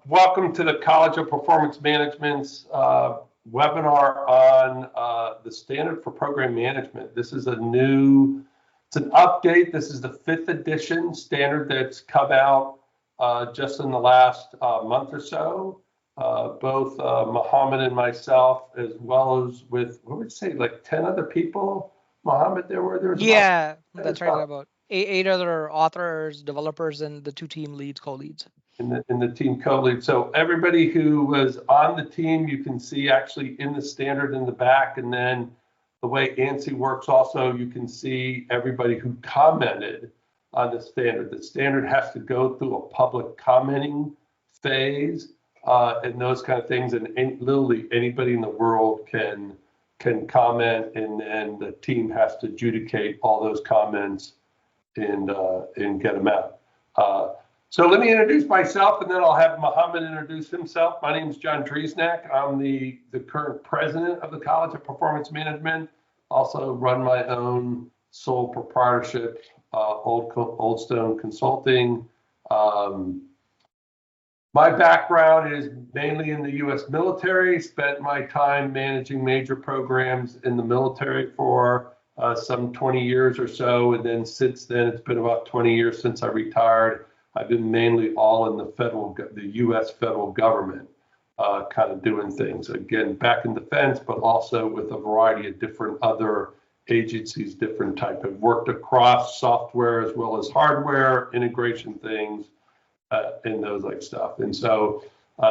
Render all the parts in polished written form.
Welcome to the College of Performance Management's webinar on the standard for program management. This is it's an update. This is the 5th edition standard that's come out just in the last month or so. Both Mohammed and myself, as well as with, what would you say, like 10 other people? Mohammed, there's yeah, that's right. About eight other authors, developers, and the 2 team leads, co-leads. In the team co-lead. So everybody who was on the team, you can see actually in the standard in the back, and then the way ANSI works also, you can see everybody who commented on the standard. The standard has to go through a public commenting phase and those kind of things, and literally anybody in the world can comment, and then the team has to adjudicate all those comments and get them out. So let me introduce myself, and then I'll have Mohammed introduce himself. My name is John Driessnack. I'm the current president of the College of Performance Management. Also run my own sole proprietorship, Old Stone Consulting. My background is mainly in the U.S. military. Spent my time managing major programs in the military for some 20 years or so, and then since then, it's been about 20 years since I retired. I've been mainly all in the U.S. federal government, kind of doing things. Again, back in defense, but also with a variety of different other agencies, different type. I've worked across software as well as hardware, integration things, and those like stuff. And so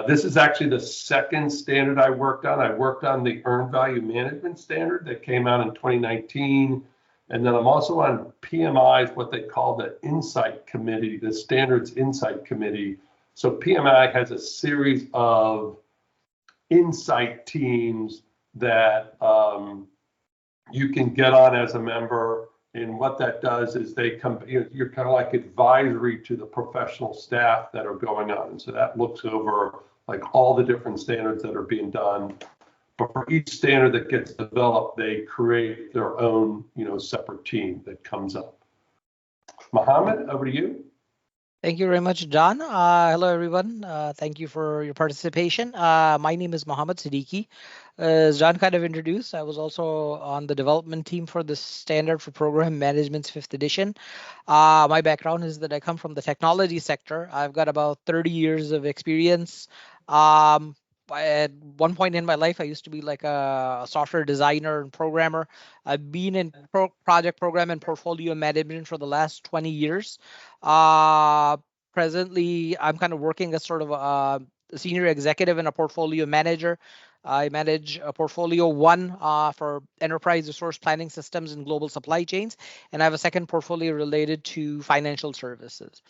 this is actually the second standard I worked on. I worked on the Earned Value Management Standard that came out in 2019. And then I'm also on PMI's, what they call the Insight Committee, the Standards Insight Committee. So PMI has a series of insight teams that you can get on as a member. And what that does is they come, you're kind of like advisory to the professional staff that are going on. And so that looks over like all the different standards that are being done. But for each standard that gets developed, they create their own, separate team that comes up. Mohammed, over to you. Thank you very much, John. Hello, everyone. Thank you for your participation. My name is Mohammed Siddiqi. As John kind of introduced, I was also on the development team for the Standard for Program Management's 5th edition. My background is that I come from the technology sector. I've got about 30 years of experience. At one point in my life, I used to be like a software designer and programmer. I've been in project program and portfolio management for the last 20 years. Presently, I'm kind of working as sort of a senior executive and a portfolio manager. I manage a portfolio one for enterprise resource planning systems and global supply chains, and I have a second portfolio related to financial services.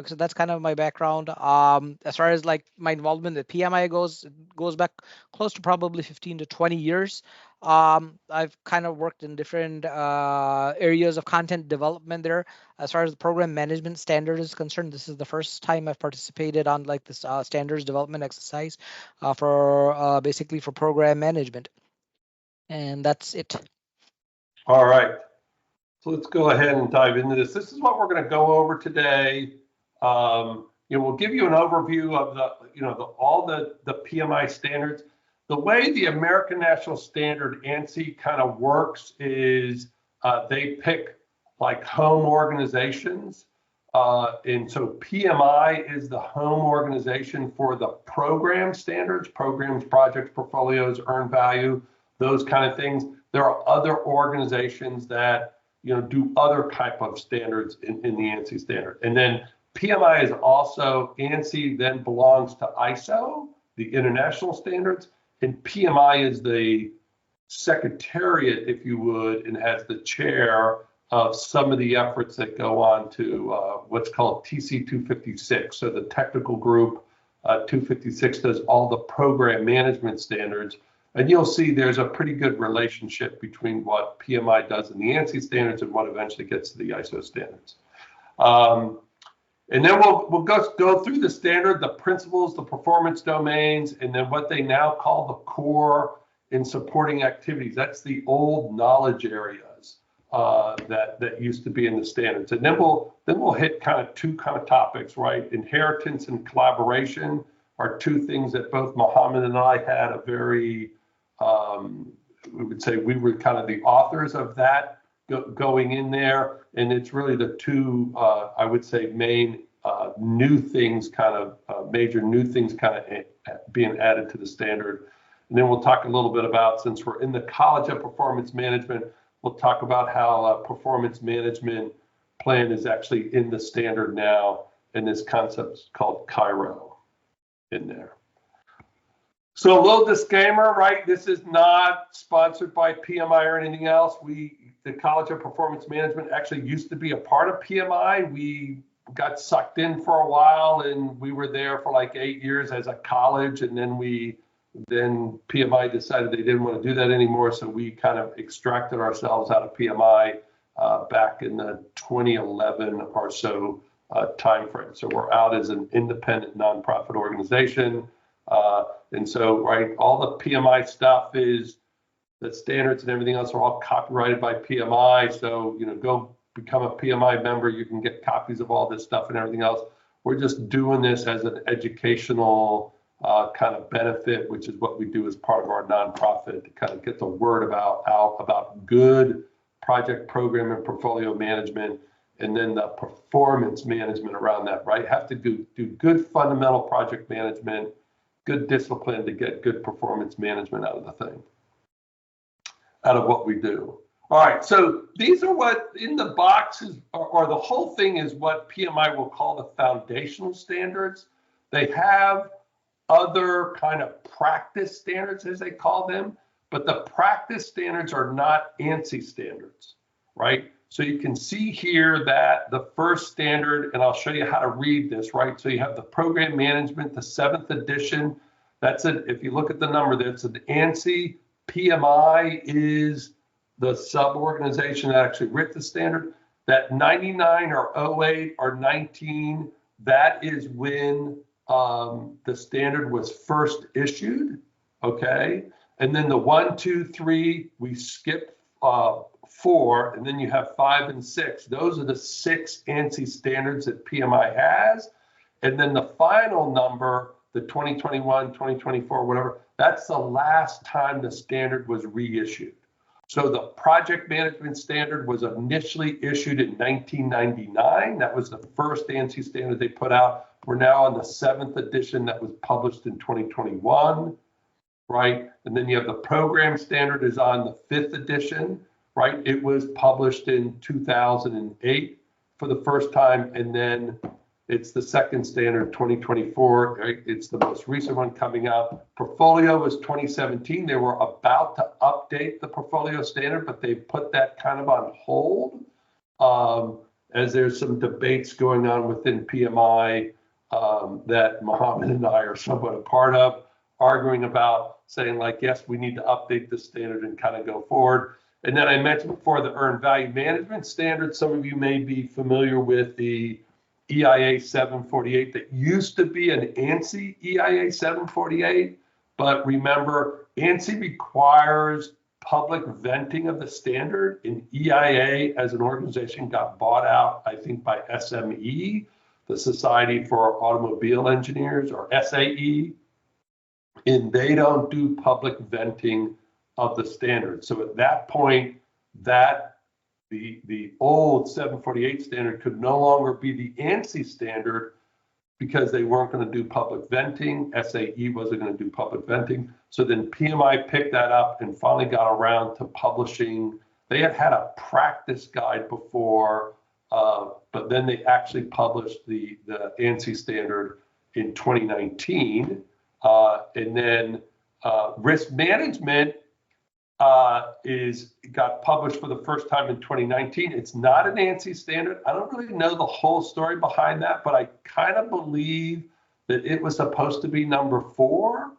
So that's kind of my background. As far as like my involvement with PMI goes, it goes back close to probably 15 to 20 years. I've kind of worked in different areas of content development there. As far as the program management standard is concerned, this is the first time I've participated on like this standards development exercise for basically for program management. And that's it. All right. So let's go ahead and dive into this. This is what we're going to go over today. We'll give you an overview of all the PMI standards. The way the American National Standard ANSI kind of works is they pick like home organizations. And so PMI is the home organization for the program standards, programs, projects, portfolios, earned value, those kind of things. There are other organizations that do other type of standards in the ANSI standard. And then PMI is also, ANSI then belongs to ISO, the international standards, and PMI is the secretariat, if you would, and has the chair of some of the efforts that go on to what's called TC 256. So the technical group 256 does all the program management standards. And you'll see there's a pretty good relationship between what PMI does in the ANSI standards and what eventually gets to the ISO standards. And then we'll go through the standard, the principles, the performance domains, and then what they now call the core and supporting activities. That's the old knowledge areas that used to be in the standards. And then we'll hit kind of two kind of topics, right? Inheritance and collaboration, are two things that both Mohammed and I had a very, we would say we were kind of the authors of that going in there. And it's really the two, I would say, main new things, kind of major new things kind of being added to the standard. And then we'll talk a little bit about, since we're in the College of Performance Management, we'll talk about how a performance management plan is actually in the standard now, and this concept is called Cairo in there. So a little disclaimer, right? This is not sponsored by PMI or anything else. The College of Performance Management actually used to be a part of PMI. We got sucked in for a while, and we were there for like 8 years as a college, and then PMI decided they didn't want to do that anymore, so we kind of extracted ourselves out of PMI back in the 2011 or so timeframe. So we're out as an independent nonprofit organization. And so, right, all the PMI stuff is, the standards and everything else are all copyrighted by PMI. So, go become a PMI member. You can get copies of all this stuff and everything else. We're just doing this as an educational kind of benefit, which is what we do as part of our nonprofit, to kind of get the word out about good project, program, and portfolio management, and then the performance management around that, right? Have to do good fundamental project management, good discipline to get good performance management out of the thing, out of what we do. All right, so these are what in the boxes, or the whole thing is what PMI will call the foundational standards. They have other kind of practice standards, as they call them, but the practice standards are not ANSI standards, right? So you can see here that the first standard, and I'll show you how to read this, right? So you have the program management, the 7th edition. That's it. If you look at the number, that's an ANSI. PMI is the sub-organization that actually writ the standard. That 99 or 08 or 19, that is when the standard was first issued, okay? And then the 1, 2, 3, we skipped 4, and then you have 5 and 6. Those are the 6 ANSI standards that PMI has. And then the final number, the 2021, 2024, whatever, that's the last time the standard was reissued. So the project management standard was initially issued in 1999. That was the first ANSI standard they put out. We're now on the 7th edition that was published in 2021, right? And then you have the program standard is on the 5th edition, right? It was published in 2008 for the first time, and then it's the second standard, 2024. Right? It's the most recent one coming out. Portfolio was 2017. They were about to update the portfolio standard, but they put that kind of on hold as there's some debates going on within PMI that Mohammed and I are somewhat a part of, arguing about saying like, yes, we need to update the standard and kind of go forward. And then I mentioned before the earned value management standard. Some of you may be familiar with the EIA 748 that used to be an ANSI EIA 748, but remember, ANSI requires public venting of the standard. And EIA as an organization got bought out, I think, by SME, the Society for Automobile Engineers, or SAE, and they don't do public venting of the standard. So at that point, that the old 748 standard could no longer be the ANSI standard because they weren't going to do public venting. SAE wasn't going to do public venting. So then PMI picked that up and finally got around to publishing. They had had a practice guide before, but then they actually published the ANSI standard in 2019. And then risk management got published for the first time in 2019. It's not an ANSI standard. I don't really know the whole story behind that, but I kind of believe that it was supposed to be number 4,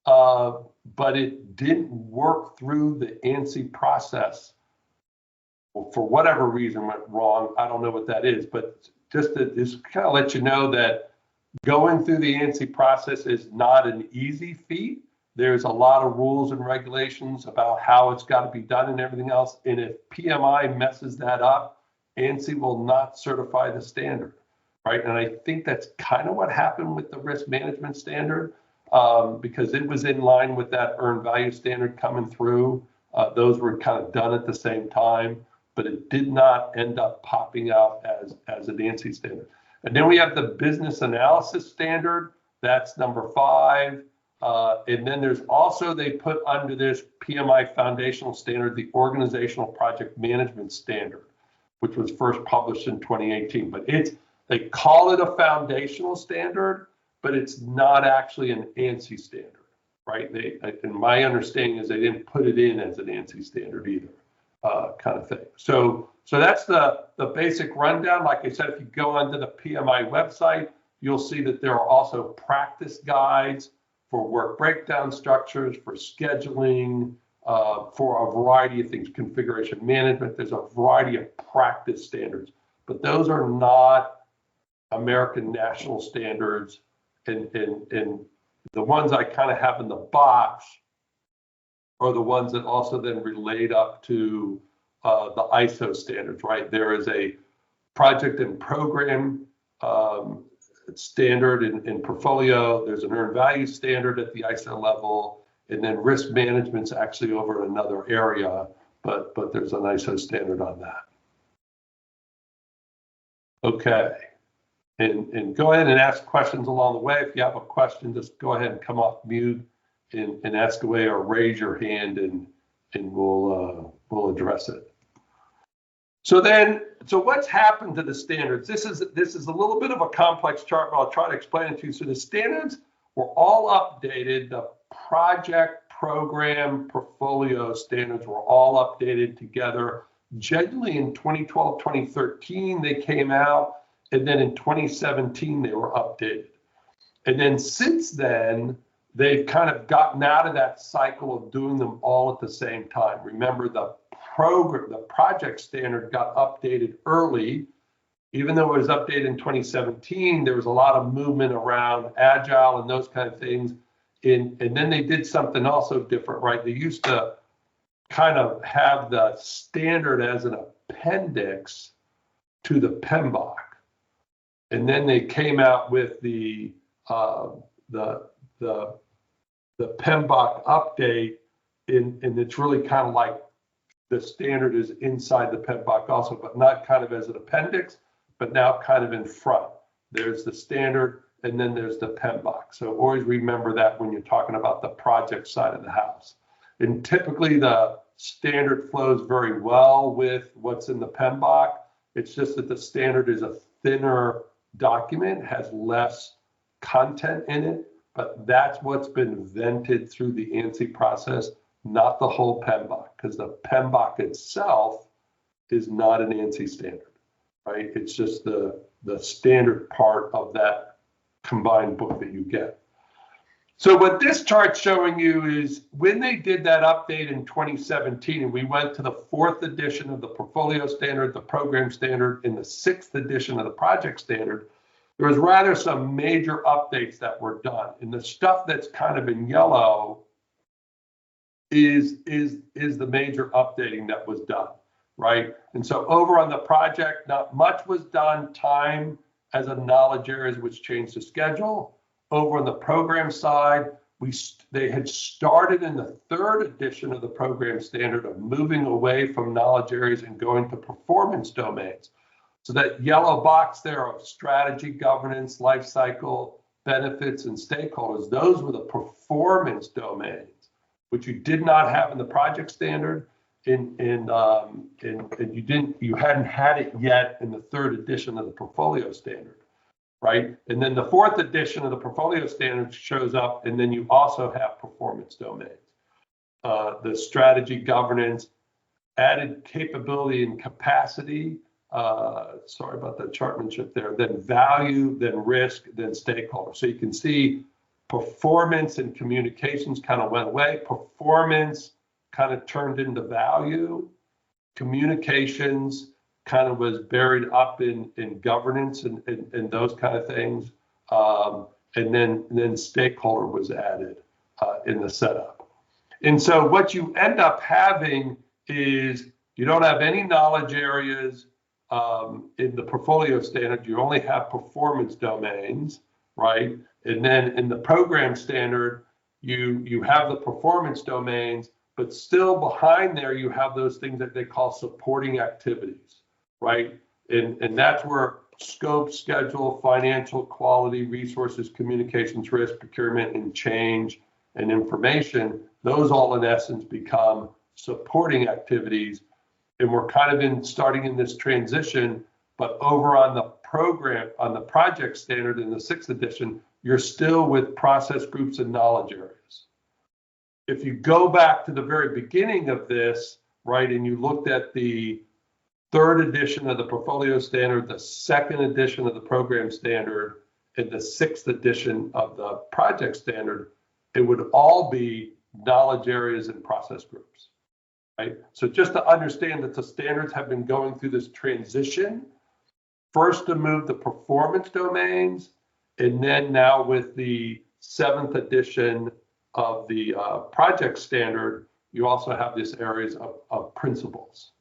but it didn't work through the ANSI process. Well, for whatever reason went wrong. I don't know what that is, but just to kind of let you know that going through the ANSI process is not an easy feat. There's a lot of rules and regulations about how it's got to be done and everything else. And if PMI messes that up, ANSI will not certify the standard. right? And I think that's kind of what happened with the risk management standard, because it was in line with that earned value standard coming through. Those were kind of done at the same time, but it did not end up popping out as an ANSI standard. And then we have the business analysis standard. That's number 5. And then there's also, they put under this PMI foundational standard, the organizational project management standard, which was first published in 2018. But they call it a foundational standard, but it's not actually an ANSI standard, right? And my understanding is they didn't put it in as an ANSI standard either, kind of thing. So that's the basic rundown. Like I said, if you go onto the PMI website, you'll see that there are also practice guides for work breakdown structures, for scheduling, for a variety of things, configuration management. There's a variety of practice standards, but those are not American national standards. And the ones I kind of have in the box are the ones that also then relate up to the ISO standards, right? There is a project and program standard in portfolio. There's an earned value standard at the ISO level, and then risk management's actually over in another area, but there's an ISO standard on that. Okay, and go ahead and ask questions along the way. If you have a question, just go ahead and come off mute and ask away, or raise your hand, and we'll address it. So what's happened to the standards? This is a little bit of a complex chart, but I'll try to explain it to you. So the standards were all updated. The project, program, portfolio standards were all updated together. Generally in 2012, 2013, they came out, and then in 2017, they were updated. And then since then, they've kind of gotten out of that cycle of doing them all at the same time. Remember, the project standard got updated early. Even though it was updated in 2017, there was a lot of movement around agile and those kind of things. And then they did something also different, right? They used to kind of have the standard as an appendix to the PMBOK. And then they came out with the PMBOK update, and it's really kind of like the standard is inside the PMBOK also, but not kind of as an appendix, but now kind of in front. There's the standard, and then there's the PMBOK. So always remember that when you're talking about the project side of the house. And typically the standard flows very well with what's in the PMBOK. It's just that the standard is a thinner document, has less content in it, but that's what's been vented through the ANSI process, not the whole PMBOK, because the PMBOK itself is not an ANSI standard, right? It's just the standard part of that combined book that you get. So what this chart's showing you is when they did that update in 2017, and we went to the 4th edition of the portfolio standard, the program standard, and the 6th edition of the project standard, there was rather some major updates that were done. And the stuff that's kind of in yellow is the major updating that was done, right? And so over on the project, not much was done. Time as a knowledge areas, which changed the schedule. Over on the program side, they had started in the 3rd edition of the program standard of moving away from knowledge areas and going to performance domains. So that yellow box there of strategy, governance, life cycle, benefits, and stakeholders, those were the performance domains, which you did not have in the project standard, and you hadn't had it yet in the 3rd edition of the portfolio standard, right? And then the 4th edition of the portfolio standard shows up, and then you also have performance domains. The strategy, governance, added capability and capacity, sorry about that chartmanship there, then value, then risk, then stakeholder. So you can see performance and communications kind of went away. Performance kind of turned into value. Communications kind of was buried up in governance and those kind of things. And then stakeholder was added in the setup. And so what you end up having is you don't have any knowledge areas. in the portfolio standard, you only have performance domains, right? And then in the program standard, you have the performance domains, but still behind there, you have those things that they call supporting activities, right? And that's where scope, schedule, financial, quality, resources, communications, risk, procurement, and change, and information, those all in essence become supporting activities. And we're kind of starting in this transition, but over on the program, on the project standard in the 6th edition, you're still with process groups and knowledge areas. If you go back to the very beginning of this, right, and you looked at the 3rd edition of the portfolio standard, the 2nd edition of the program standard, and the 6th edition of the project standard, it would all be knowledge areas and process groups, right? So just to understand that the standards have been going through this transition, first to move the performance domains, and then now with the 7th edition of the project standard, you also have these areas of principles,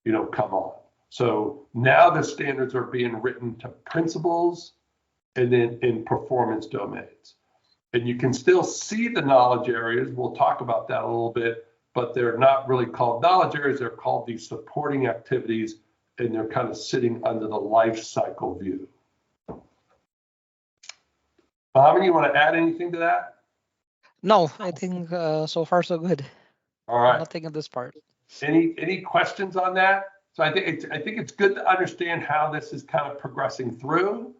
come on. So now the standards are being written to principles and then in performance domains. And you can still see the knowledge areas. We'll talk about that a little bit, but they're not really called knowledge areas. They're called these supporting activities, and they're kind of sitting under the life cycle view. Mohammed, you want to add anything to that? No, I think so far so good. All right. Nothing in this part. Any questions on that? So I think it's good to understand how this is kind of progressing through.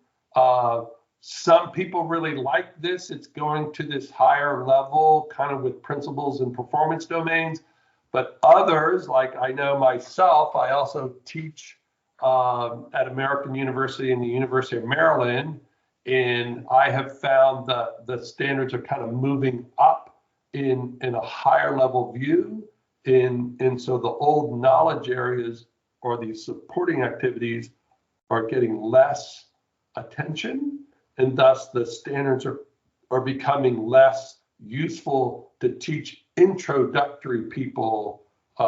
Some people really like this. It's going to this higher level, kind of with principles and performance domains. But others, like I know myself, I also teach at American University and the University of Maryland, and I have found that the standards are kind of moving up in a higher level view. And so the old knowledge areas or these supporting activities are getting less attention, and thus the standards are becoming less useful to teach introductory people,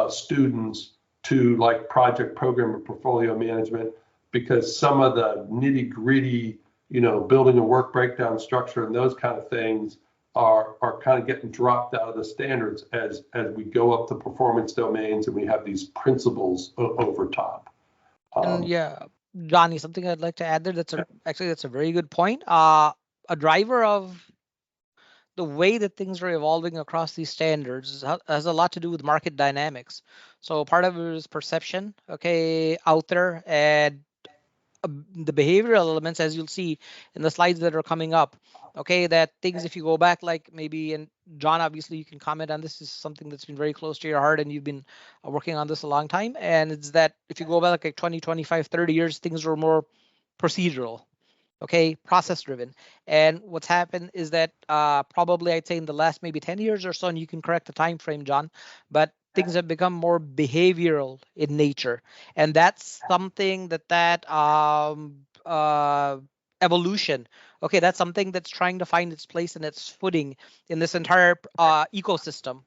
students to like project, program, or portfolio management, because some of the nitty gritty, building a work breakdown structure and those kind of things are kind of getting dropped out of the standards as we go up to performance domains and we have these principles over top. And yeah, Johnny, something I'd like to add there. That's a very good point. A driver of the way that things are evolving across these standards has a lot to do with market dynamics. So part of it is perception, out there, and the behavioral elements, as you'll see in the slides that are coming up. That things, if you go back, like maybe, and John, obviously you can comment on this, is something that's been very close to your heart and you've been working on this a long time. And it's that if you go back like 20, 25, 30 years, things were more procedural, process driven. And what's happened is that probably I'd say in the last maybe 10 years or so, and you can correct the time frame, John, but things have become more behavioral in nature. And that's something that evolution, that's something that's trying to find its place and its footing in this entire ecosystem,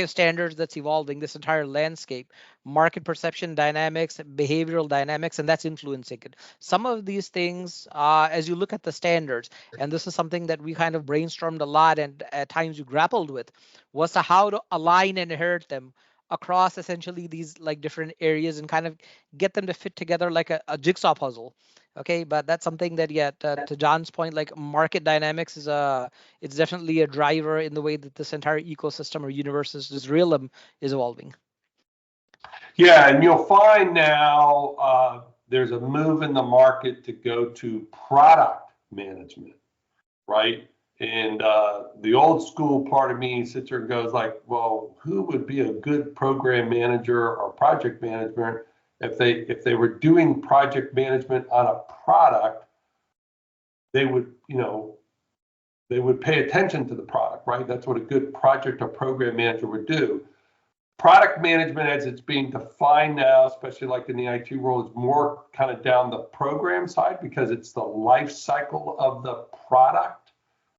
standards that's evolving, this entire landscape, market perception dynamics, behavioral dynamics, and that's influencing it. Some of these things, as you look at the standards, and this is something that we kind of brainstormed a lot and at times we grappled with, was to how to align and inherit them across essentially these like different areas and kind of get them to fit together like a jigsaw puzzle. But that's something that, to John's point, like market dynamics it's definitely a driver in the way that this entire ecosystem or universe, this realm, is evolving. Yeah, and you'll find now there's a move in the market to go to product management, right? And the old school part of me sits there and goes like, well, who would be a good program manager or project management if they were doing project management on a product? They would, they would pay attention to the product, right? That's what a good project or program manager would do. Product management, as it's being defined now, especially like in the IT world, is more kind of down the program side because it's the life cycle of the product,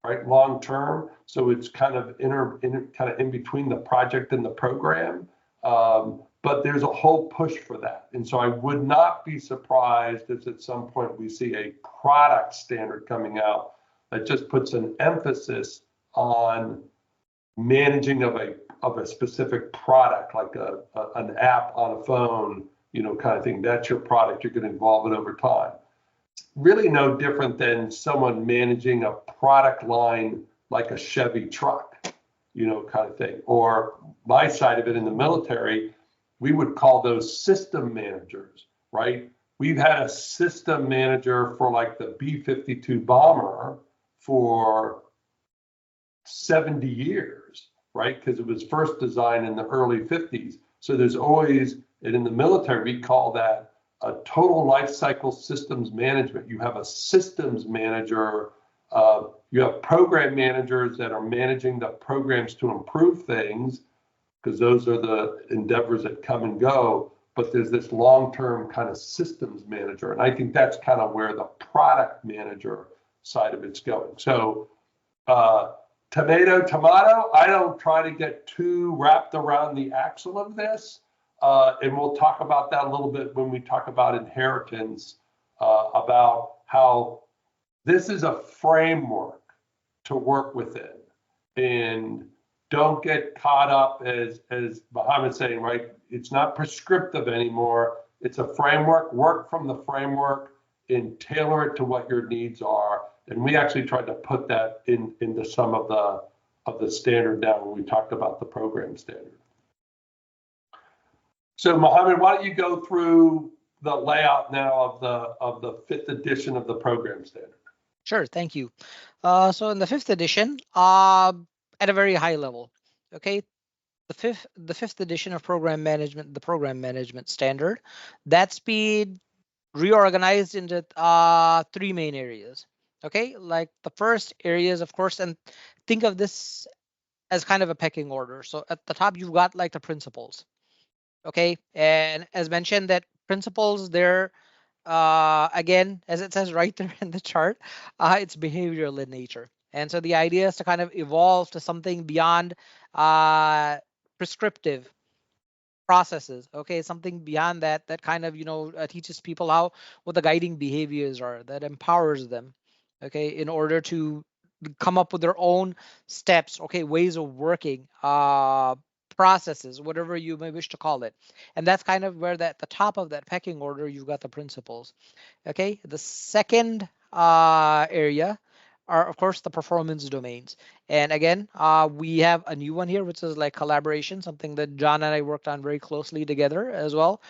right? Long term. So it's kind of in between the project and the program. But there's a whole push for that. And so I would not be surprised if at some point we see a product standard coming out that just puts an emphasis on managing of a specific product, like an app on a phone, kind of thing. That's your product. You're going to evolve it over time. It's really no different than someone managing a product line like a Chevy truck, kind of thing. Or my side of it in the military, we would call those system managers, right? We've had a system manager for like the B-52 bomber for 70 years, right? Because it was first designed in the early 50s. So there's always, and in the military, we call that a total life cycle systems management. You have a systems manager, you have program managers that are managing the programs to improve things, because those are the endeavors that come and go. But there's this long-term kind of systems manager. And I think that's kind of where the product manager side of it's going. So tomato, I don't try to get too wrapped around the axle of this. And we'll talk about that a little bit when we talk about inheritance, about how this is a framework to work within. And don't get caught up, as Mohammed's saying, right? It's not prescriptive anymore. It's a framework. Work from the framework and tailor it to what your needs are. And we actually tried to put that into some of the standard down when we talked about the program standard. So Mohammed, why don't you go through the layout now of the 5th edition of the program standard? Sure, thank you. So in the 5th edition, at a very high level, okay, the fifth edition of program management, the program management standard, that's been reorganized into 3 main areas. Okay, like the first areas, of course, and think of this as kind of a pecking order. So at the top, you've got like the principles. Okay, and as mentioned, that principles, they're again, as it says right there in the chart, it's behavioral in nature. And so the idea is to kind of evolve to something beyond prescriptive processes. Okay, something beyond that kind of teaches people what the guiding behaviors are, that empowers them, okay, in order to come up with their own steps, okay, ways of working, processes, whatever you may wish to call it. And that's kind of where the top of that pecking order, you've got the principles. Okay, the second area are, of course, the performance domains. And again, we have a new one here, which is like collaboration, something that John and I worked on very closely together as well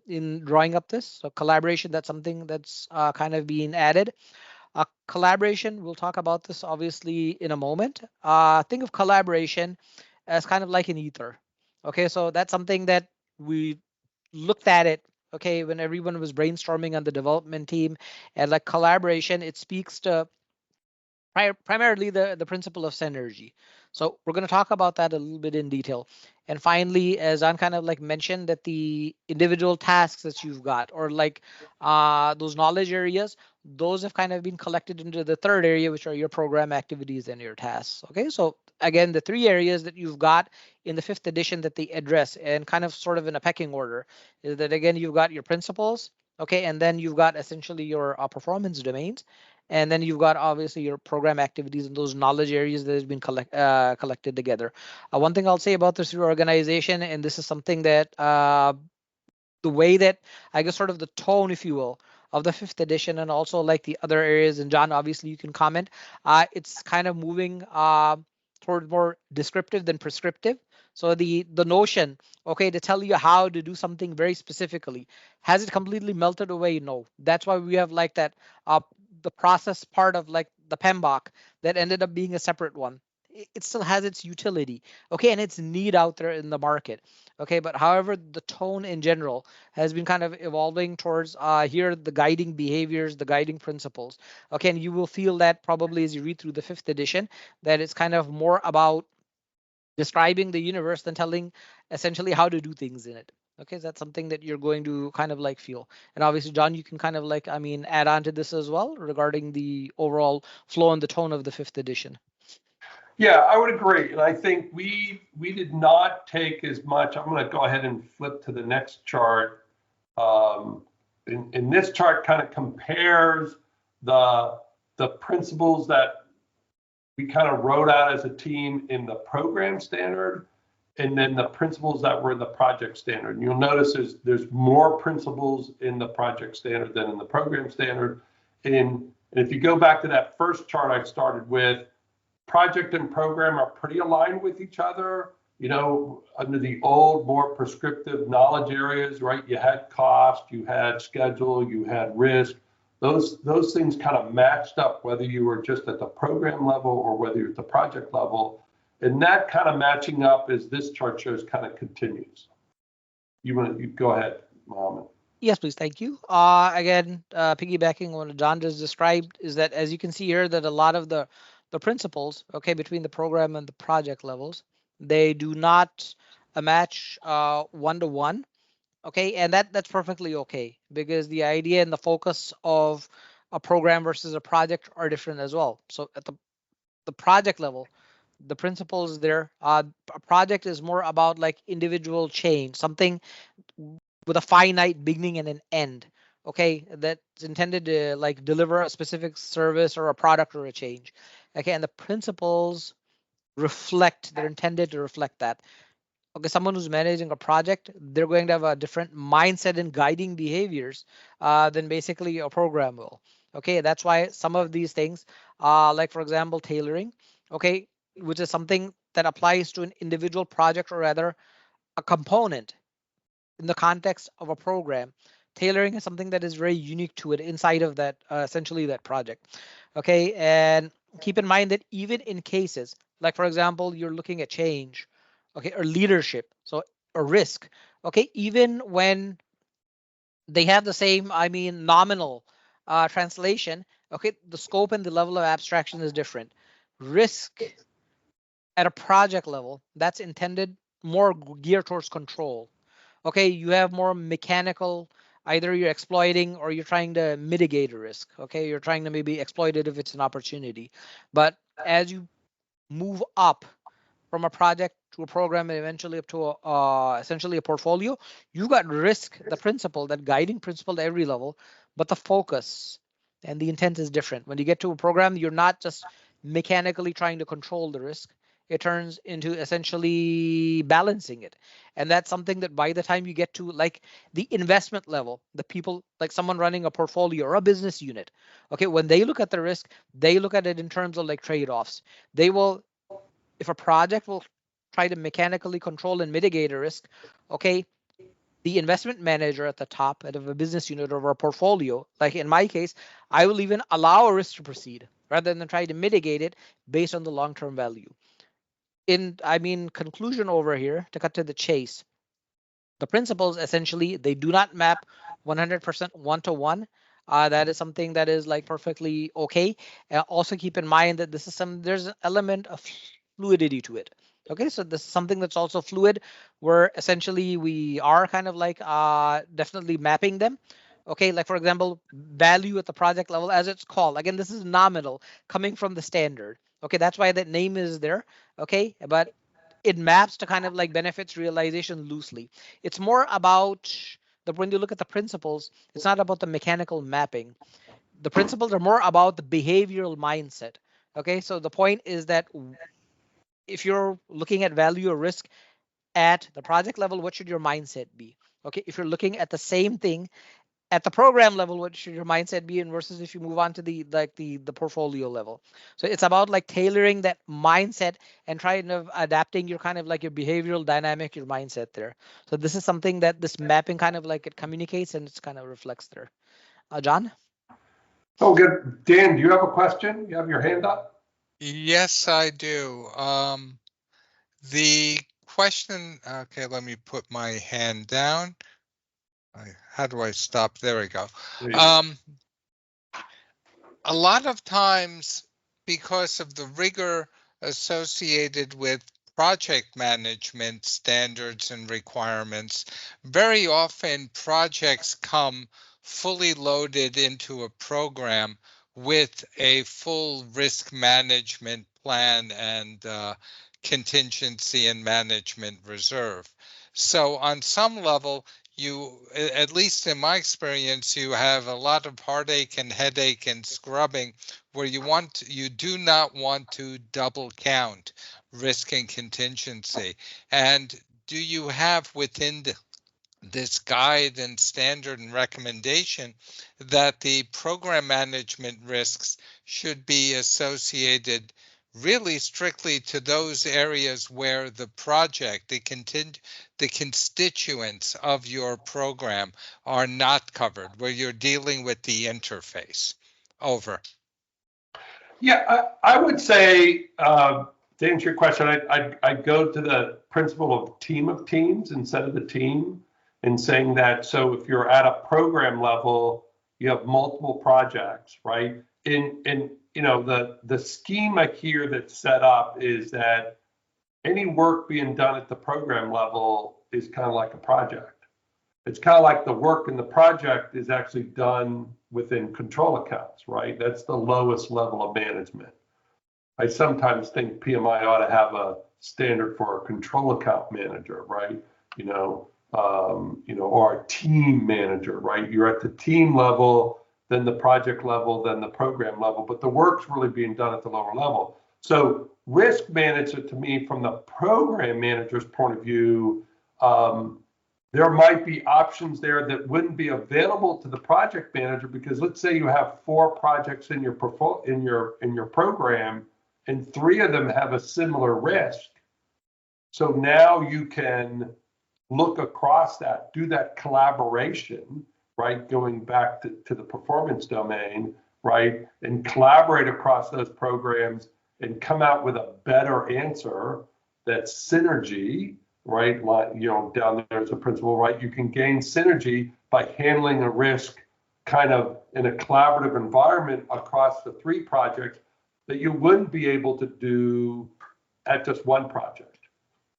in drawing up this. So collaboration, that's something that's kind of being added. Collaboration, we'll talk about this obviously in a moment. Think of collaboration as kind of like an ether. Okay, so that's something that we looked at it, okay, when everyone was brainstorming on the development team, and like collaboration, it speaks to primarily the principle of synergy. So we're going to talk about that a little bit in detail. And finally, as I'm kind of like mentioned, that the individual tasks that you've got, or like those knowledge areas, those have kind of been collected into the third area, which are your program activities and your tasks. Okay, so again, the 3 areas that you've got in the 5th edition that they address, and kind of sort of in a pecking order, is that again, you've got your principles, okay, and then you've got essentially your performance domains, and then you've got obviously your program activities and those knowledge areas that has been collected together. One thing I'll say about this reorganization, and this is something that the way that I guess sort of the tone, if you will, of the 5th edition, and also like the other areas, and John, obviously you can comment, it's kind of moving toward more descriptive than prescriptive. So the notion, okay, to tell you how to do something very specifically, has it completely melted away? No. That's why we have like that the process part of like the PMBOK that ended up being a separate one. It still has its utility, okay, and its need out there in the market, okay. But however, the tone in general has been kind of evolving towards here the guiding behaviors, the guiding principles, okay. And you will feel that probably as you read through the 5th edition, that it's kind of more about describing the universe than telling essentially how to do things in it. Okay, so that's something that you're going to kind of like feel. And obviously, John, you can kind of like, I mean, add on to this as well regarding the overall flow and the tone of the 5th edition. Yeah, I would agree. And I think we we did not take as much. I'm going to go ahead and flip to the next chart. In this chart kind of compares the principles that we kind of wrote out as a team in the program standard, and then the principles that were in the project standard. And you'll notice there's more principles in the project standard than in the program standard. And if you go back to that first chart I started with, project and program are pretty aligned with each other. You know, under the old, more prescriptive knowledge areas, right? You had cost, you had schedule, you had risk. Those things kind of matched up, whether you were just at the program level or whether you're at the project level. And that kind of matching up, as this chart shows, kind of continues. You go ahead, Mohammed. Yes, please. Thank you. Again, piggybacking on what John just described, is that as you can see here, that a lot of the principles, okay, between the program and the project levels, they do not match one-to-one, okay, and that's perfectly okay, because the idea and the focus of a program versus a project are different as well. So at the project level, the principles there, a project is more about like individual change, something with a finite beginning and an end, okay, that's intended to like deliver a specific service or a product or a change, okay, and the principles they're intended to reflect that. Okay, someone who's managing a project, they're going to have a different mindset and guiding behaviors than basically a program will. Okay, that's why some of these things, like for example, tailoring, okay, which is something that applies to an individual project or rather a component in the context of a program. Tailoring is something that is very unique to it inside of that, essentially that project. Okay, and keep in mind that even in cases, like for example, you're looking at change, okay, or leadership, so a risk, okay, even when they have the same, I mean, nominal translation, okay, the scope and the level of abstraction is different. Risk at a project level, that's intended more geared towards control. Okay, you have more mechanical, either you're exploiting or you're trying to mitigate a risk. Okay, you're trying to maybe exploit it if it's an opportunity. But as you move up from a project to a program and eventually up to essentially a portfolio, you got risk, the principle, that guiding principle at every level, but the focus and the intent is different. When you get to a program, you're not just mechanically trying to control the risk. It turns into essentially balancing it. And that's something that by the time you get to like the investment level, the people, like someone running a portfolio or a business unit, okay, when they look at the risk, they look at it in terms of like trade-offs. They will, if a project will try to mechanically control and mitigate a risk, okay, the investment manager at the top of a business unit or a portfolio, like in my case, I will even allow a risk to proceed rather than try to mitigate it based on the long-term value. Conclusion over here, to cut to the chase, the principles essentially, they do not map 100% one-to-one. That is something that is like perfectly okay. Also keep in mind that there's an element of fluidity to it. Okay, so this is something that's also fluid, where essentially we are kind of like definitely mapping them. Okay, like for example, value at the project level, as it's called. Again, this is nominal, coming from the standard. Okay, that's why that name is there. Okay, but it maps to kind of like benefits realization loosely. It's more about when you look at the principles, it's not about the mechanical mapping. The principles are more about the behavioral mindset. Okay, so the point is that if you're looking at value or risk at the project level, what should your mindset be? Okay, if you're looking at the same thing at the program level, what should your mindset be? And versus if you move on to the portfolio level. So it's about like tailoring that mindset and trying of adapting your kind of like your behavioral dynamic, your mindset there. So this is something that this mapping kind of like it communicates and it's kind of reflects there. John? Oh, good. Dan, do you have a question? You have your hand up? Yes, I do. The question, okay, let me put my hand down. How do I stop? There we go. A lot of times, because of the rigor associated with project management standards and requirements, very often projects come fully loaded into a program with a full risk management plan and contingency and management reserve. So on some level, you, at least in my experience, you have a lot of heartache and headache and scrubbing where you do not want to double count risk and contingency. And do you have within this guide and standard and recommendation that the program management risks should be associated really strictly to those areas where the project, the constituents of your program are not covered, where you're dealing with the interface? Over. Yeah, I would say, to answer your question, I'd go to the principle of team of teams instead of the team, and saying that, so if you're at a program level, you have multiple projects, right? And you know, the schema here that's set up is that any work being done at the program level is kind of like a project. It's kind of like the work in the project is actually done within control accounts, right? That's the lowest level of management. I sometimes think PMI ought to have a standard for a control account manager, right? Or a team manager, right? You're at the team level, then the project level, then the program level, but the work's really being done at the lower level. So risk management, to me, from the program manager's point of view, there might be options there that wouldn't be available to the project manager, because let's say you have 4 projects in your program, and 3 of them have a similar risk. So now you can look across that, do that collaboration, right? Going back to the performance domain, right? And collaborate across those programs and come out with a better answer that's synergy, right? Like, down there's a principle, right? You can gain synergy by handling a risk kind of in a collaborative environment across the 3 projects that you wouldn't be able to do at just one project.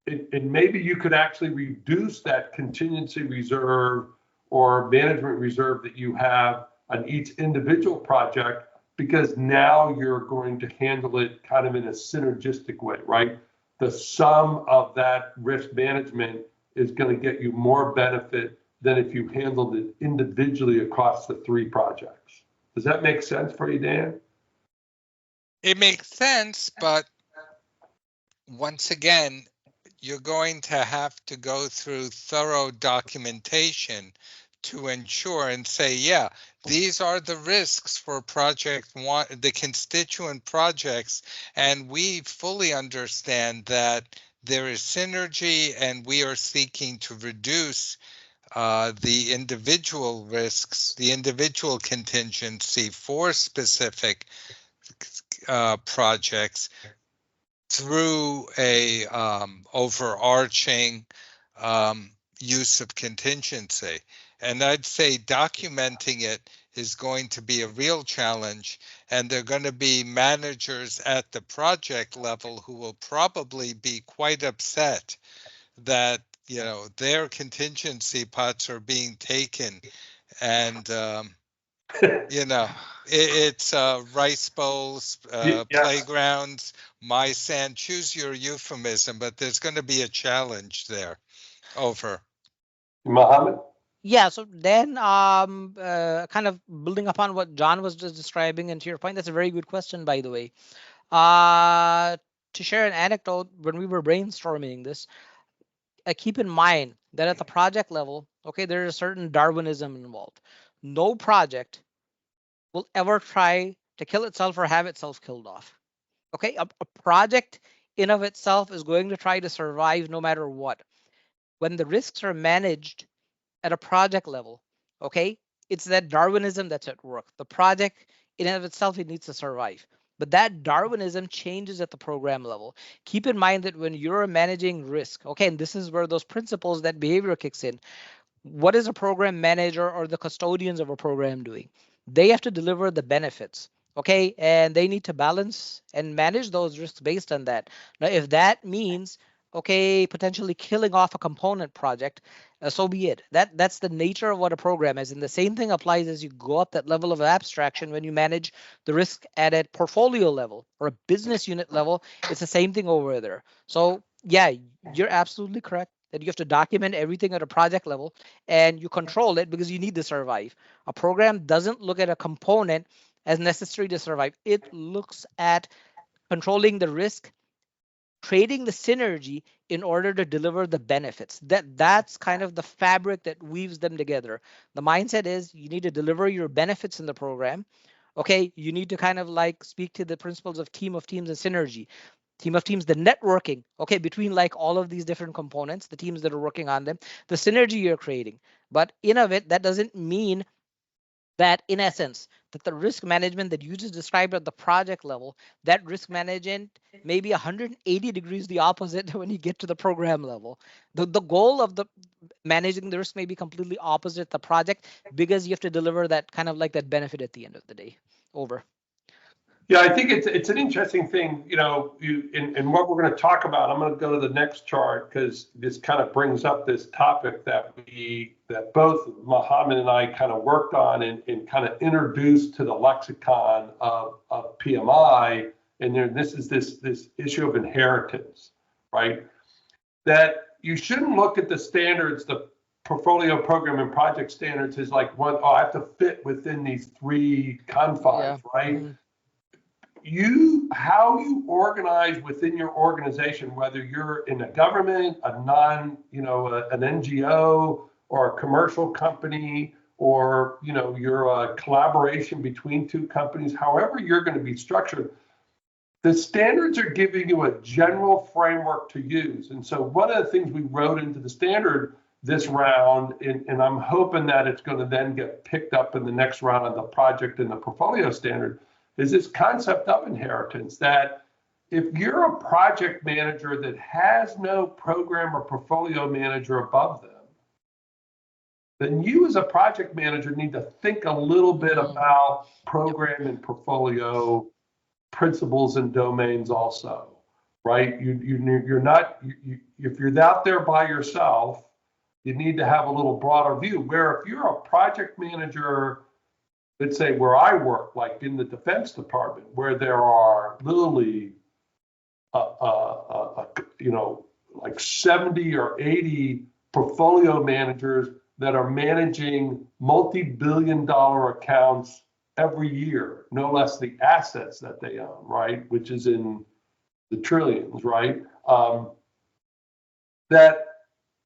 And maybe you could actually reduce that contingency reserve or management reserve that you have on each individual project, because now you're going to handle it kind of in a synergistic way, right? The sum of that risk management is going to get you more benefit than if you handled it individually across the 3 projects. Does that make sense for you, Dan? It makes sense, but once again, you're going to have to go through thorough documentation to ensure and say, yeah, these are the risks for project 1, the constituent projects, and we fully understand that there is synergy and we are seeking to reduce the individual risks, the individual contingency for specific projects through a overarching use of contingency. And I'd say documenting it is going to be a real challenge, and there are going to be managers at the project level who will probably be quite upset that their contingency pots are being taken, and it's rice bowls, Yes. playgrounds, my sand, choose your euphemism, but there's going to be a challenge there. Over. Mohammed? Yeah, so then kind of building upon what John was just describing, and to your point, that's a very good question, by the way. To share an anecdote, when we were brainstorming this, keep in mind that at the project level, okay, there is a certain Darwinism involved. No project will ever try to kill itself or have itself killed off. Okay, a project in of itself is going to try to survive no matter what. When the risks are managed at a project level, okay, it's that Darwinism that's at work. The project in and of itself, it needs to survive. But that Darwinism changes at the program level. Keep in mind that when you're managing risk, okay, and this is where those principles, that behavior kicks in. What is a program manager or the custodians of a program doing? They have to deliver the benefits, okay, and they need to balance and manage those risks based on that. Now, if that means okay, potentially killing off a component project, so be it. That's the nature of what a program is. And the same thing applies as you go up that level of abstraction when you manage the risk at a portfolio level or a business unit level. It's the same thing over there. So yeah, you're absolutely correct that you have to document everything at a project level and you control it because you need to survive. A program doesn't look at a component as necessary to survive. It looks at controlling the risk, creating the synergy in order to deliver the benefits. That's kind of the fabric that weaves them together. The mindset is you need to deliver your benefits in the program. Okay, you need to kind of like speak to the principles of team of teams and synergy. Team of teams, the networking, okay, between like all of these different components, the teams that are working on them, the synergy you're creating. But in of it, that doesn't mean that in essence that the risk management that you just described at the project level, that risk management may be 180 degrees the opposite when you get to the program level. The goal of the managing the risk may be completely opposite at the project because you have to deliver that kind of like that benefit at the end of the day. Over. Yeah, I think it's an interesting thing, in what we're going to talk about. I'm going to go to the next chart because this kind of brings up this topic that both Mohammed and I kind of worked on and kind of introduced to the lexicon of PMI. And this is this issue of inheritance, right? That you shouldn't look at the standards, the portfolio program and project standards is like I have to fit within these three confines, right? Mm-hmm. How you organize within your organization, whether you're in a government, an NGO, or a commercial company, or you're a collaboration between two companies, however you're going to be structured, the standards are giving you a general framework to use. And so one of the things we wrote into the standard this round, and I'm hoping that it's going to then get picked up in the next round of the project and the portfolio standard, is this concept of inheritance, that if you're a project manager that has no program or portfolio manager above them, then you as a project manager need to think a little bit about program and portfolio principles and domains also, right? You're not, if you're out there by yourself, you need to have a little broader view, where if you're a project manager, let's say where I work, like in the Defense Department, where there are literally, like 70 or 80 portfolio managers that are managing multi-billion-dollar accounts every year, no less the assets that they own, right? Which is in the trillions, right? That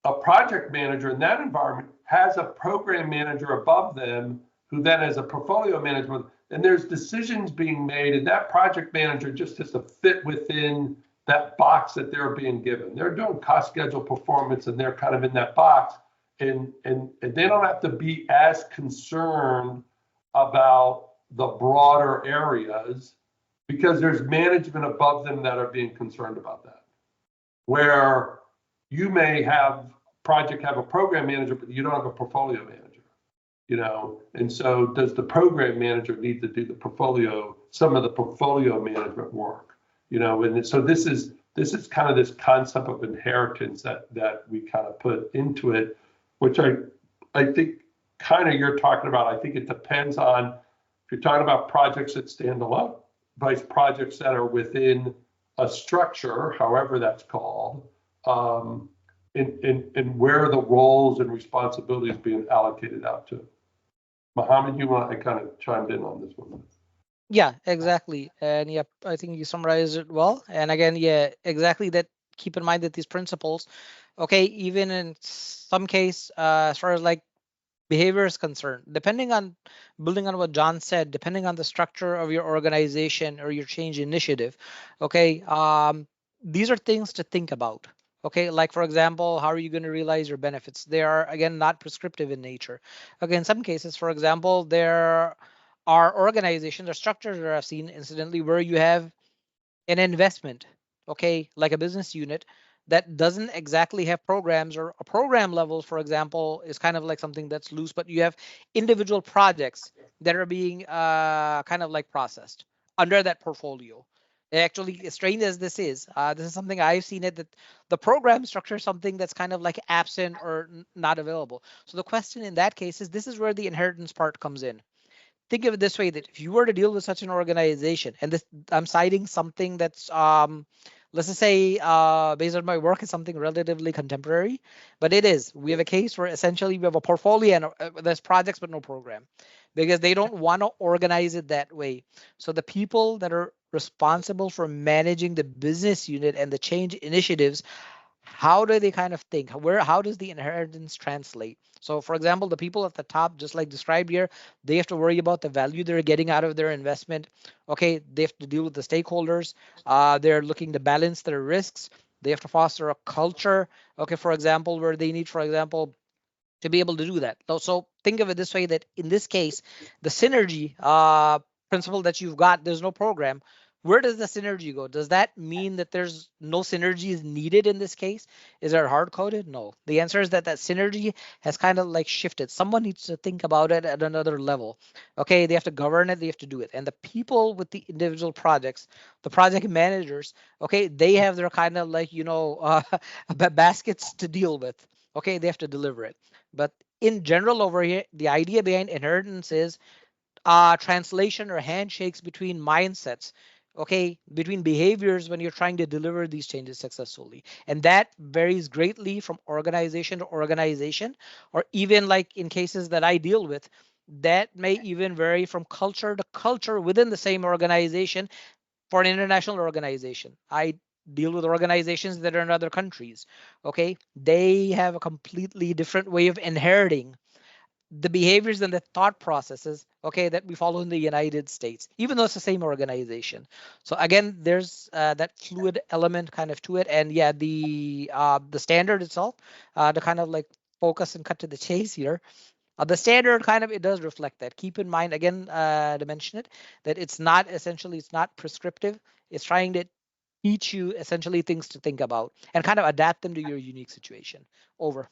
a project manager in that environment has a program manager above them who then has a portfolio management, and there's decisions being made, and that project manager just has to fit within that box that they're being given. They're doing cost schedule performance, and they're kind of in that box, and they don't have to be as concerned about the broader areas because there's management above them that are being concerned about that. Where you may have a program manager, but you don't have a portfolio manager. And so does the program manager need to do some of the portfolio management work, and so this is kind of this concept of inheritance that we kind of put into it, which I think kind of you're talking about. I think it depends on if you're talking about projects that stand alone, vice projects that are within a structure, however that's called, and where the roles and responsibilities being allocated out to. Mohammed, I kind of chimed in on this one. Yeah, exactly. And yep, I think you summarized it well. And again, yeah, exactly that. Keep in mind that these principles, okay, even in some case, as far as like behavior is concerned, building on what John said, depending on the structure of your organization or your change initiative, okay, these are things to think about. Okay, like for example, how are you going to realize your benefits? They are, again, not prescriptive in nature. Okay, in some cases, for example, there are organizations or structures that I've seen incidentally where you have an investment, okay, like a business unit that doesn't exactly have programs, or a program level, for example, is kind of like something that's loose, but you have individual projects that are being kind of like processed under that portfolio. Actually, strange as this is something I've seen it, that the program structure is something that's kind of like absent or not available. So the question in that case is, this is where the inheritance part comes in. Think of it this way, that if you were to deal with such an organization, and this, I'm citing something that's let's just say based on my work, is something relatively contemporary, but it is, we have a case where essentially we have a portfolio and there's projects but no program, because they don't want to organize it that way. So the people that are responsible for managing the business unit and the change initiatives, how do they kind of think, how does the inheritance translate? So for example, the people at the top, just like described here, they have to worry about the value they're getting out of their investment. Okay, they have to deal with the stakeholders. They're looking to balance their risks. They have to foster a culture, okay, for example, where they need, for example, to be able to do that. So think of it this way, that in this case, the synergy principle that you've got, there's no program. Where does the synergy go? Does that mean that there's no synergy is needed in this case? Is it hard coded? No. The answer is that that synergy has kind of like shifted. Someone needs to think about it at another level. Okay, they have to govern it, they have to do it. And the people with the individual projects, the project managers, okay, they have their kind of like, baskets to deal with. Okay, they have to deliver it. But in general over here, the idea behind inheritance is translation or handshakes between mindsets, okay, between behaviors when you're trying to deliver these changes successfully. And that varies greatly from organization to organization, or even like in cases that I deal with, that may even vary from culture to culture within the same organization. For an international organization, I deal with organizations that are in other countries. Okay, they have a completely different way of inheriting the behaviors and the thought processes, okay, that we follow in the United States, even though it's the same organization. So again, there's that fluid element kind of to it. And yeah, the standard itself, to kind of like focus and cut to the chase here, the standard kind of, it does reflect that. Keep in mind again, to mention it, that it's not essentially, it's not prescriptive. It's trying to teach you essentially things to think about and kind of adapt them to your unique situation. Over.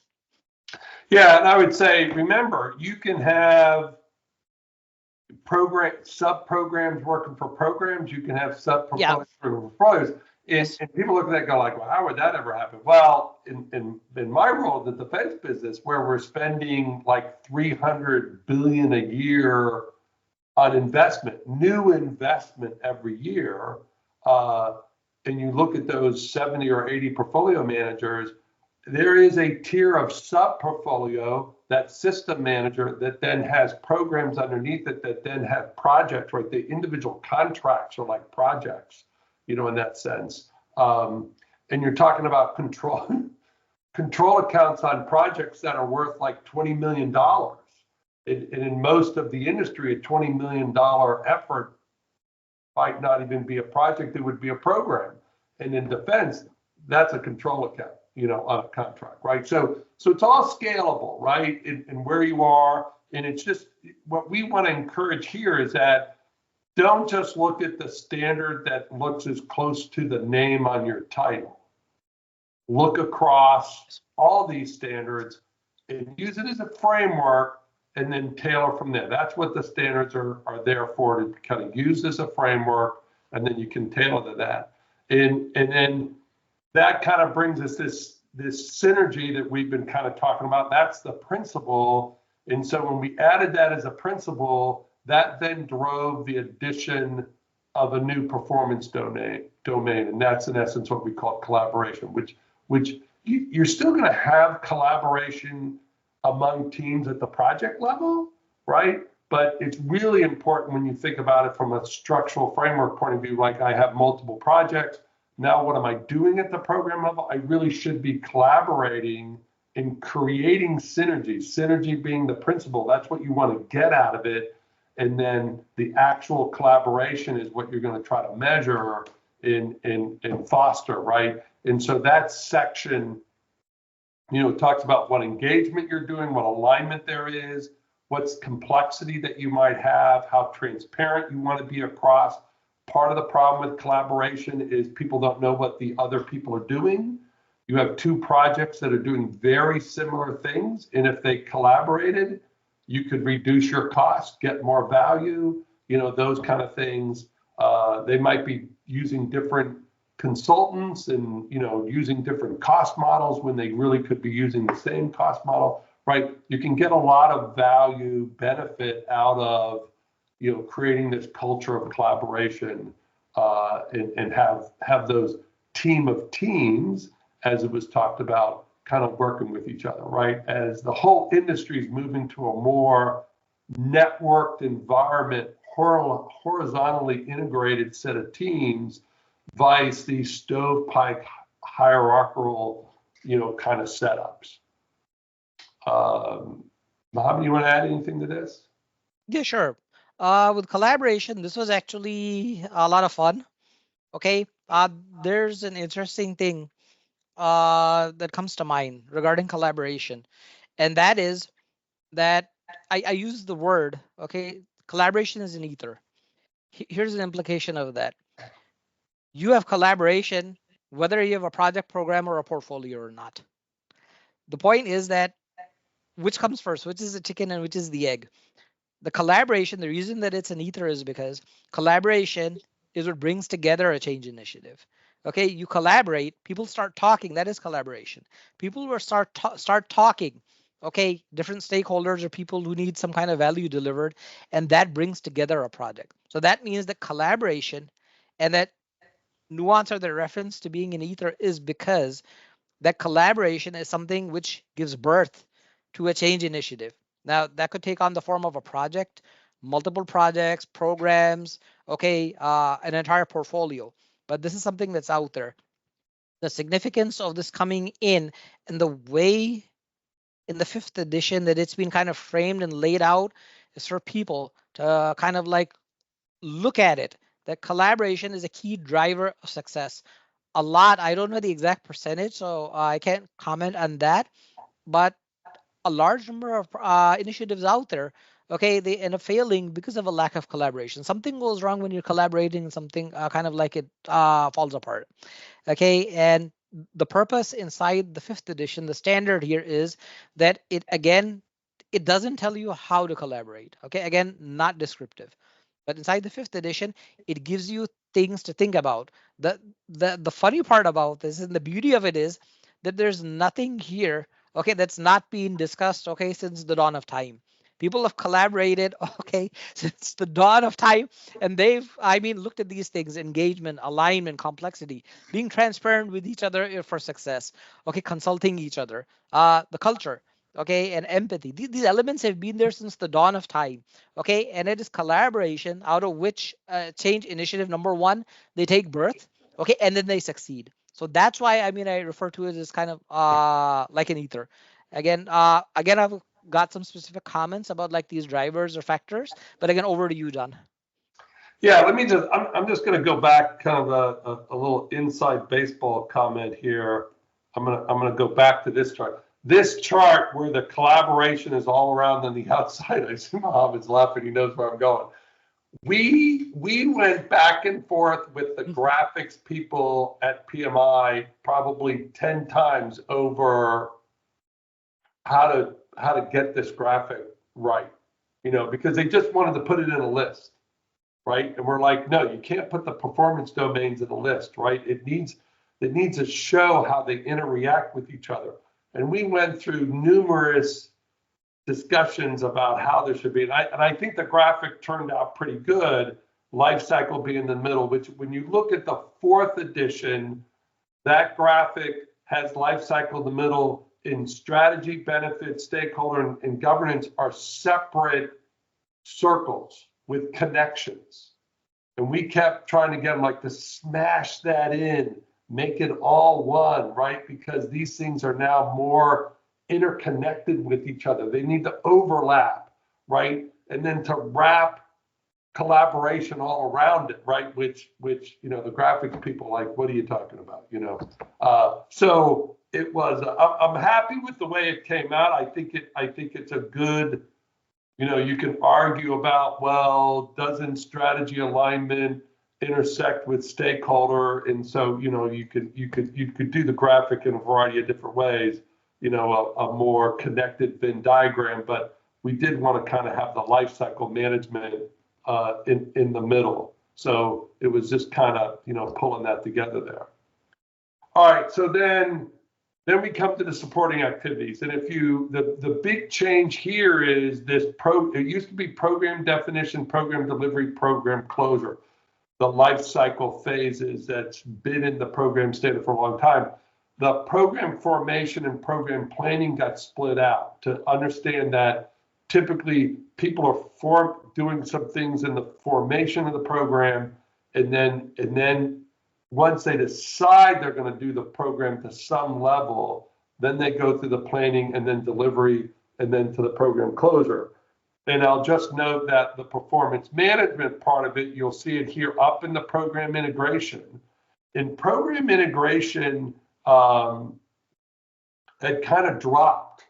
Yeah, and I would say, remember, you can have sub programs working for programs. You can have sub portfolios working for portfolios. And people look at that and go like, well, how would that ever happen? Well, in my role in the defense business, where we're spending like 300 billion a year on investment, new investment every year, and you look at those 70 or 80 portfolio managers, there is a tier of sub portfolio, that system manager, that then has programs underneath it, that then have projects, right? The individual contracts are like projects, in that sense. And you're talking about control accounts on projects that are worth like $20 million. And in most of the industry, a $20 million effort might not even be a project, it would be a program. And in defense, that's a control account, on a contract, right? So it's all scalable, right? And where you are. And it's just, what we want to encourage here is that don't just look at the standard that looks as close to the name on your title. Look across all these standards and use it as a framework, and then tailor from there. That's what the standards are there for, to kind of use as a framework, and then you can tailor to that. And then that kind of brings us this synergy that we've been kind of talking about. That's the principle. And so when we added that as a principle, that then drove the addition of a new performance domain. And that's in essence what we call collaboration, which you're still going to have collaboration among teams at the project level, right? But it's really important when you think about it from a structural framework point of view, like I have multiple projects. Now, what am I doing at the program level? I really should be collaborating and creating synergy. Synergy being the principle. That's what you want to get out of it. And then the actual collaboration is what you're going to try to measure and foster, right? And so that section, talks about what engagement you're doing, what alignment there is, what's complexity that you might have, how transparent you want to be across. Part of the problem with collaboration is people don't know what the other people are doing. You have two projects that are doing very similar things, and if they collaborated, you could reduce your cost, get more value, those kind of things. They might be, using different consultants and, you know, using different cost models when they really could be using the same cost model, right? You can get a lot of value benefit out of, you know, creating this culture of collaboration and have those team of teams, as it was talked about, kind of working with each other, right? As the whole industry is moving to a more networked environment, horizontally integrated set of teams, vice these stovepipe hierarchical, you know, kind of setups. Mohammed, you want to add anything to this? Yeah, sure. With collaboration, this was actually a lot of fun. Okay. There's an interesting thing that comes to mind regarding collaboration, and that is that I use the word, okay, collaboration is an ether. Here's an implication of that. You have collaboration whether you have a project, program, or a portfolio or not. The point is that which comes first, which is the chicken and which is the egg? The collaboration, the reason that it's an ether is because collaboration is what brings together a change initiative. Okay, you collaborate, people start talking, that is collaboration. People will start talking, okay, different stakeholders or people who need some kind of value delivered, and that brings together a project. So that means that collaboration and that nuance or the reference to being an ether is because that collaboration is something which gives birth to a change initiative. Now, that could take on the form of a project, multiple projects, programs, okay, an entire portfolio. But this is something that's out there. The significance of this coming in and the way in the fifth edition that it's been kind of framed and laid out is for people to kind of like look at it, that collaboration is a key driver of success. A lot, I don't know the exact percentage, so I can't comment on that, but a large number of initiatives out there, okay, they end up failing because of a lack of collaboration. Something goes wrong when you're collaborating and something kind of like it falls apart. Okay, and the purpose inside the fifth edition, the standard here is that it, again, it doesn't tell you how to collaborate. Okay, again, not descriptive. But inside the fifth edition, it gives you things to think about. The funny part about this and the beauty of it is that there's nothing here, okay, that's not being discussed, okay, since the dawn of time. People have collaborated, okay, since the dawn of time, and they've, I mean, looked at these things: engagement, alignment, complexity, being transparent with each other for success, okay, consulting each other, the culture, okay, and empathy. These elements have been there since the dawn of time, okay, and it is collaboration out of which change initiative number one, they take birth, okay, and then they succeed. So that's why, I mean, I refer to it as kind of like an ether. Again, I've got some specific comments about like these drivers or factors, but again, over to you, John. Yeah, let me just, I'm just going to go back kind of a little inside baseball comment here. I'm going to go back to this chart. This chart where the collaboration is all around on the outside. I see Mohammed's laughing. He knows where I'm going. We went back and forth with the graphics people at PMI probably 10 times over how to get this graphic right, you know, because they just wanted to put it in a list, right? And we're like, no, you can't put the performance domains in a list, right? It needs to show how they interact with each other. And we went through numerous discussions about how there should be, and I think the graphic turned out pretty good, life cycle being in the middle, which when you look at the fourth edition, that graphic has life cycle in the middle, in strategy, benefits, stakeholder, and governance are separate circles with connections. And we kept trying to get them like to smash that in, make it all one, right? Because these things are now more interconnected with each other. They need to overlap, right? And then to wrap collaboration all around it, right? Which you know, the graphics people like, what are you talking about? You know, so it was. I'm happy with the way it came out. I think it's a good. You know, you can argue about, well, doesn't strategy alignment intersect with stakeholder? And so, you know, you could do the graphic in a variety of different ways. You know, a more connected Venn diagram, but we did want to kind of have the life cycle management in the middle. So it was just kind of, pulling that together there. All right, so then we come to the supporting activities. And if the big change here is it used to be program definition, program delivery, program closure, the life cycle phases that's been in the program standard for a long time. The program formation and program planning got split out to understand that typically people are doing some things in the formation of the program, and then once they decide they're going to do the program to some level, then they go through the planning and then delivery and then to the program closure. And I'll just note that the performance management part of it, you'll see it here up in the program integration. In program integration, it kind of dropped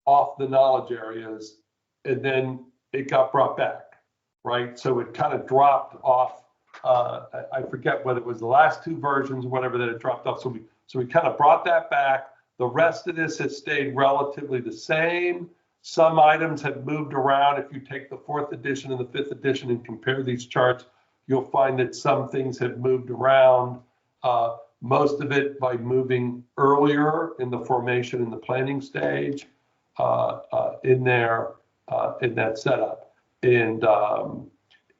off the knowledge areas, and then it got brought back, right? So it kind of dropped off. I forget whether it was the last two versions or whatever that it dropped off. So we kind of brought that back. The rest of this has stayed relatively the same. Some items have moved around. If you take the 4th edition and the 5th edition and compare these charts, you'll find that some things have moved around. Most of it by moving earlier in the formation and the planning stage in that setup.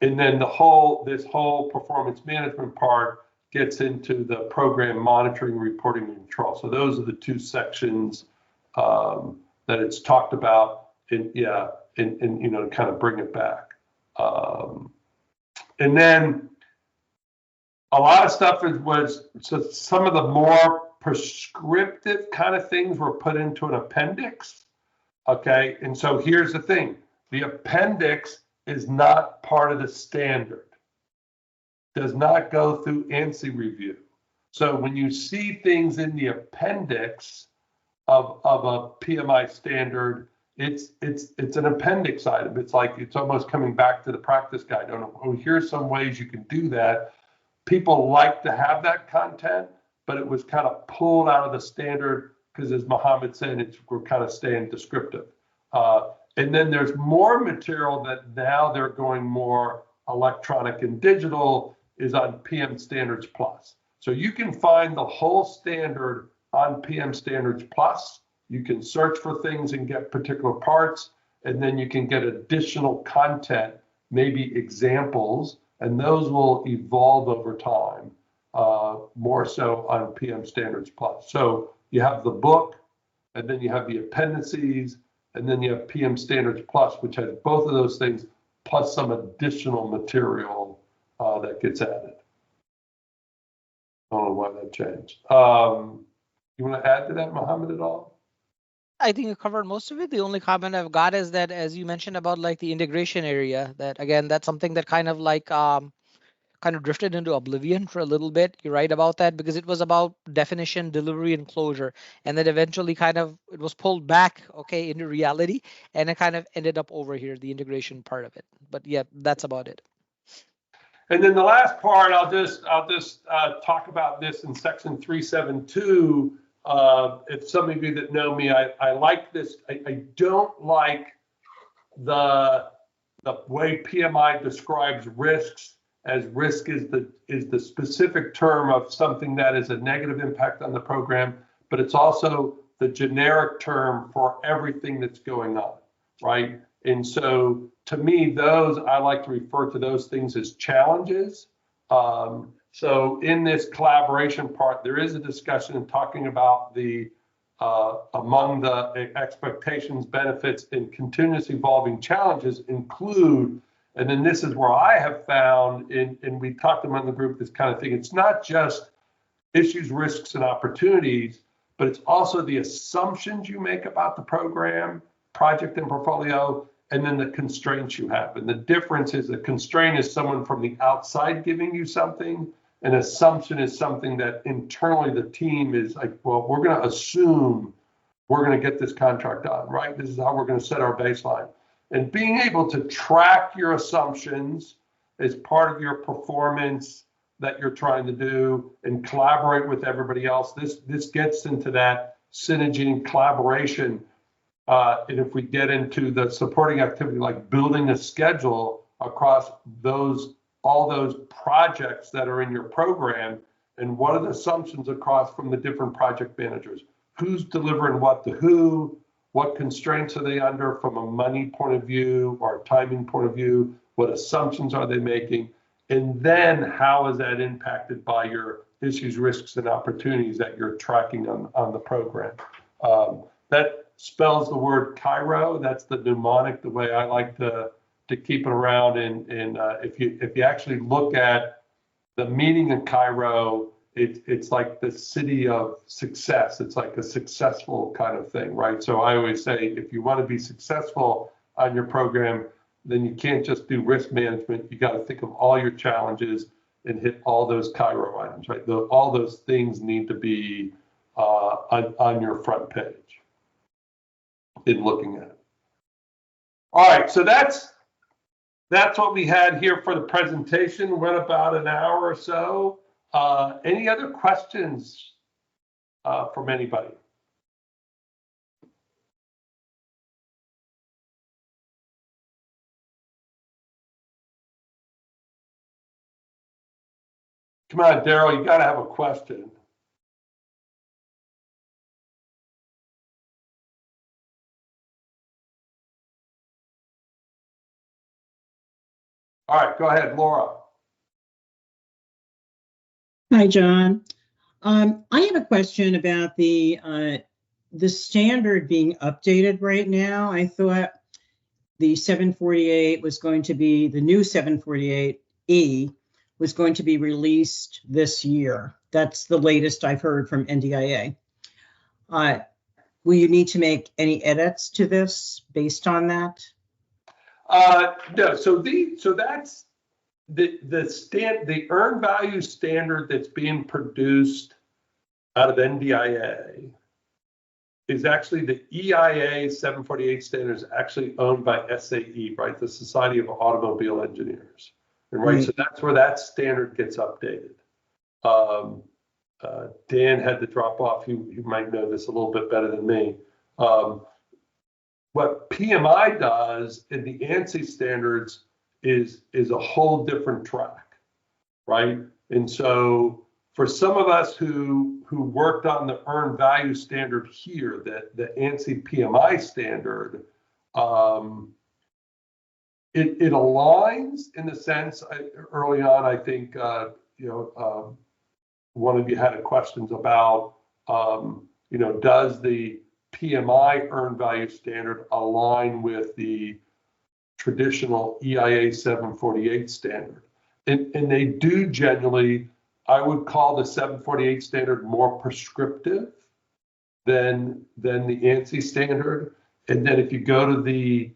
And then this whole performance management part gets into the program monitoring, reporting, and control. So those are the two sections that it's talked about to kind of bring it back. And then a lot of stuff so some of the more prescriptive kind of things were put into an appendix. Okay, and so here's the thing. The appendix is not part of the standard. Does not go through ANSI review. So when you see things in the appendix of a PMI standard, it's an appendix item. It's almost coming back to the practice guide. Here's some ways you can do that. People like to have that content, but it was kind of pulled out of the standard because, as Mohammed said, we're kind of staying descriptive. And then there's more material that now they're going more electronic and digital is on PM Standards Plus. So you can find the whole standard on PM Standards Plus. You can search for things and get particular parts, and then you can get additional content, maybe examples, and those will evolve over time, more so on PM Standards Plus. So you have the book, and then you have the appendices, and then you have PM Standards Plus, which has both of those things, plus some additional material that gets added. I don't know why that changed. You want to add to that, Mohammed, at all? I think you covered most of it. The only comment I've got is that, as you mentioned about like the integration area, that again, that's something that kind of drifted into oblivion for a little bit. You're right about that, because it was about definition, delivery, and closure, and then eventually it was pulled back, okay, into reality, and it kind of ended up over here, the integration part of it. But yeah, that's about it. And then the last part, I'll just talk about this in section 372. If some of you that know me, I like this. I don't like the way PMI describes risks, as risk is the specific term of something that is a negative impact on the program, but it's also the generic term for everything that's going on, right? And so to me, I like to refer to those things as challenges. So in this collaboration part, there is a discussion talking about the among the expectations, benefits, and continuous evolving challenges include, and then this is where I have found, and we talked among the group, this kind of thing, it's not just issues, risks, and opportunities, but it's also the assumptions you make about the program, project, and portfolio, and then the constraints you have. And the difference is a constraint is someone from the outside giving you something. An assumption is something that internally the team is like, well, we're going to assume we're going to get this contract done, right? This is how we're going to set our baseline. And being able to track your assumptions as part of your performance that you're trying to do and collaborate with everybody else, this gets into that synergy and collaboration. And if we get into the supporting activity like building a schedule across all those projects that are in your program and what are the assumptions across from the different project managers. Who's delivering what to who, what constraints are they under from a money point of view or timing point of view, what assumptions are they making, and then how is that impacted by your issues, risks, and opportunities that you're tracking on the program. That spells the word Cairo. That's the mnemonic, the way I like to keep it around. And if you actually look at the meaning of Cairo, it's like the city of success. It's like a successful kind of thing, right? So I always say, if you want to be successful on your program, then you can't just do risk management. You got to think of all your challenges and hit all those Cairo items, right? All those things need to be on your front page in looking at it. All right, so that's what we had here for the presentation. Went about an hour or so. Any other questions from anybody? Come on, Daryl, you got to have a question. All right, go ahead, Laura. Hi, John. I have a question about the standard being updated right now. I thought the 748 was going to be, the new 748E was going to be released this year. That's the latest I've heard from NDIA. Will you need to make any edits to this based on that? No, so that's the earned value standard that's being produced out of NDIA is actually the EIA 748 standard is actually owned by SAE, right? The Society of Automobile Engineers, and right, so that's where that standard gets updated. Dan had to drop off. You might know this a little bit better than me. What PMI does in the ANSI standards is a whole different track, right? And so for some of us who worked on the earned value standard here, the ANSI PMI standard, it aligns in the sense, early on, I think, one of you had questions about, does the PMI earned value standard align with the traditional EIA 748 standard? And they do generally. I would call the 748 standard more prescriptive than the ANSI standard. And then if you go to the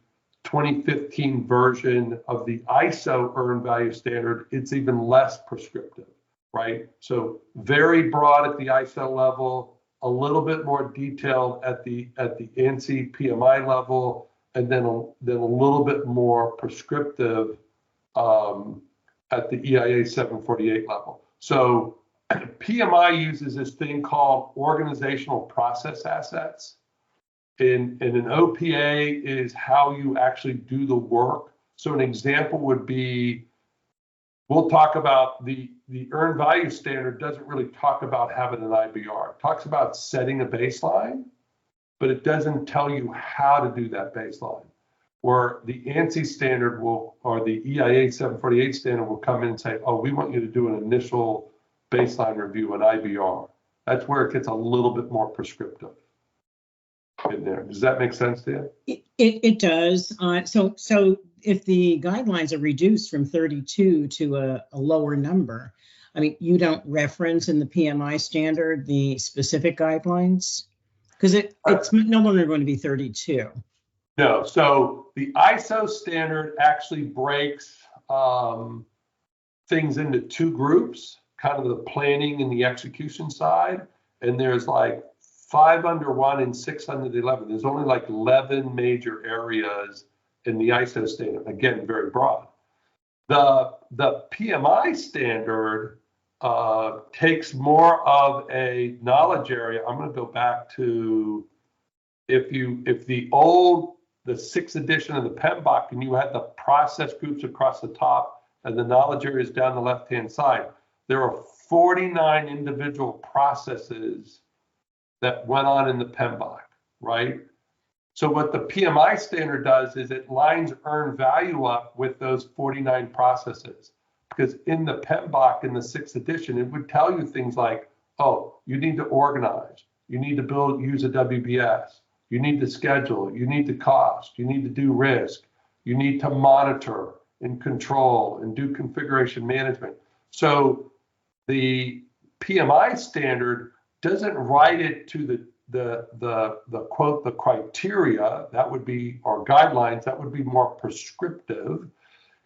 2015 version of the ISO earned value standard, it's even less prescriptive, right? So very broad at the ISO level, a little bit more detailed at the ANSI PMI level, and then a little bit more prescriptive at the EIA 748 level. So PMI uses this thing called organizational process assets. And an OPA is how you actually do the work. So an example would be, we'll talk about the earned value standard doesn't really talk about having an IBR. It talks about setting a baseline, but it doesn't tell you how to do that baseline. Where the ANSI standard or the EIA 748 standard will come in and say, oh, we want you to do an initial baseline review, an IBR. That's where it gets a little bit more prescriptive in there. Does that make sense to you? It does. So if the guidelines are reduced from 32 to a lower number, I mean, you don't reference in the PMI standard the specific guidelines? Because it's no longer going to be 32. No, so the ISO standard actually breaks things into two groups, kind of the planning and the execution side. And there's like 5 under 1 and 6 under the 11. There's only like 11 major areas in the ISO standard. Again, very broad. The PMI standard takes more of a knowledge area. I'm going to go back to if the 6th edition of the PMBOK and you had the process groups across the top and the knowledge area is down the left-hand side. There are 49 individual processes that went on in the PMBOK, right? So what the PMI standard does is it lines earned value up with those 49 processes. Because in the PMBOK, in the 6th edition, it would tell you things like, oh, you need to organize, you need to use a WBS, you need to schedule, you need to cost, you need to do risk, you need to monitor and control and do configuration management. So the PMI standard doesn't write it to the quote, the criteria, that would be, or guidelines, that would be more prescriptive.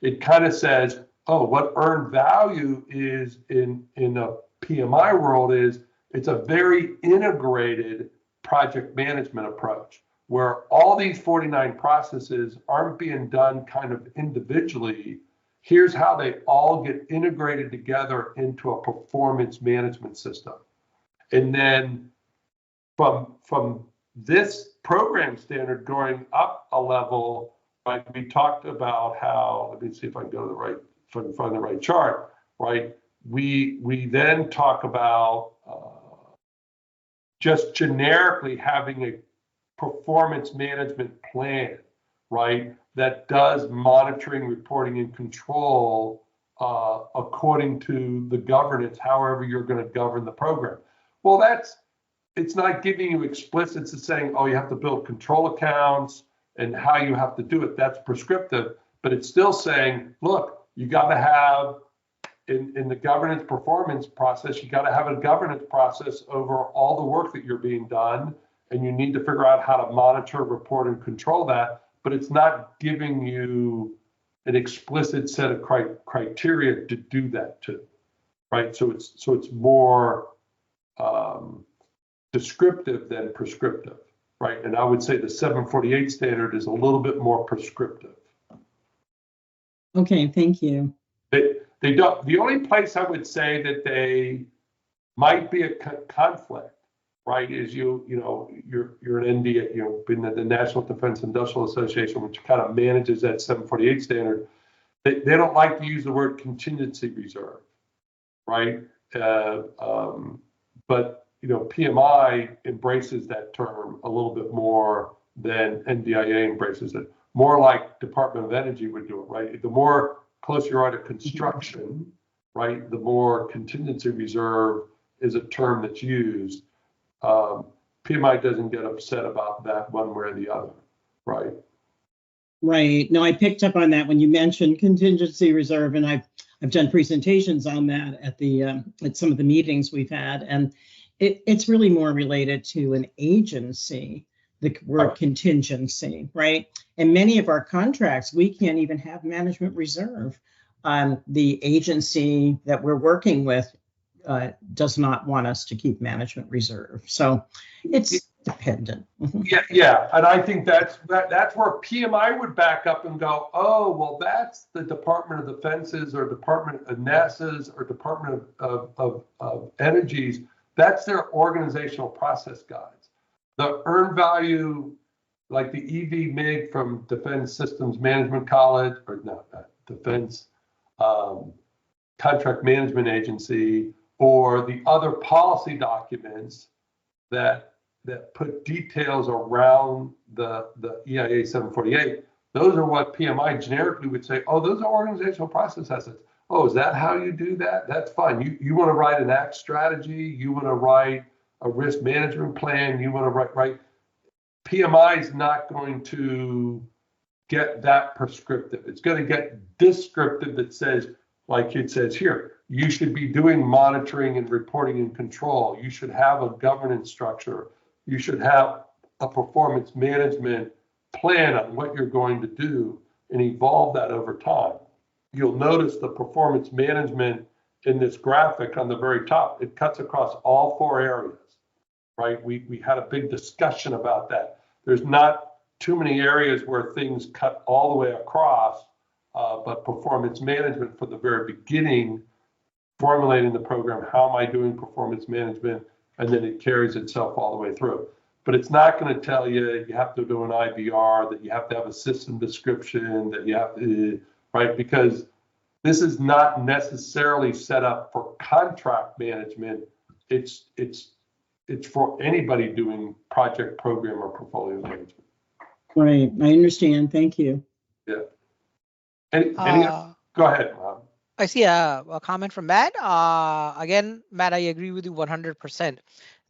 It kind of says, oh, what earned value is in a PMI world is it's a very integrated project management approach where all these 49 processes aren't being done kind of individually. Here's how they all get integrated together into a performance management system. And then from this program standard going up a level, right, we talked about how, let me see if I can go to the right, if I can find the right chart, right? We then talk about just generically having a performance management plan, right, that does monitoring, reporting, and control according to the governance, however you're going to govern the program. Well, it's not giving you explicit, it's saying, oh, you have to build control accounts and how you have to do it. That's prescriptive, but it's still saying, look, you got to have in the governance performance process, you got to have a governance process over all the work that you're being done, and you need to figure out how to monitor, report, and control that. But it's not giving you an explicit set of criteria to do that too, right? So it's more descriptive than prescriptive, right? And I would say the 748 standard is a little bit more prescriptive. Okay, thank you. They don't. The only place I would say that they might be a conflict, right, is you're an NDA, been in the National Defense Industrial Association, which kind of manages that 748 standard. They don't like to use the word contingency reserve, right? But PMI embraces that term a little bit more than NDIA embraces it. More like Department of Energy would do it, right? The more closer you are to construction, right, the more contingency reserve is a term that's used. PMI doesn't get upset about that one way or the other, right? Right. No, I picked up on that when you mentioned contingency reserve, and I've done presentations on that at some of the meetings we've had, and it's really more related to an agency, the word contingency, right? And many of our contracts, we can't even have management reserve. The agency that we're working with does not want us to keep management reserve. So it's dependent. Yeah, and I think that's where PMI would back up and go, oh, well, that's the Department of Defense's or Department of NASA's or Department of Energy's. That's their organizational process guides. The earned value, like the EV MIG from Defense Systems Management College, or not Defense Contract Management Agency, or the other policy documents that put details around the EIA 748, those are what PMI generically would say, oh, those are organizational process assets. Oh, is that how you do that? That's fine. You want to write an act strategy, you want to write a risk management plan, you want to write. PMI is not going to get that prescriptive. It's going to get descriptive that says, like it says here, you should be doing monitoring and reporting and control. You should have a governance structure. You should have a performance management plan on what you're going to do and evolve that over time. You'll notice the performance management in this graphic on the very top. It cuts across all 4 areas, right? We had a big discussion about that. There's not too many areas where things cut all the way across, but performance management from the very beginning, formulating the program, how am I doing performance management, and then it carries itself all the way through. But it's not going to tell you have to do an IBR, that you have to have a system description, that you have to, right? Because this is not necessarily set up for contract management. It's for anybody doing project, program, or portfolio management. Right, I understand. Thank you. Yeah. Go ahead, Rob. I see a comment from Matt. Again, Matt, I agree with you 100%.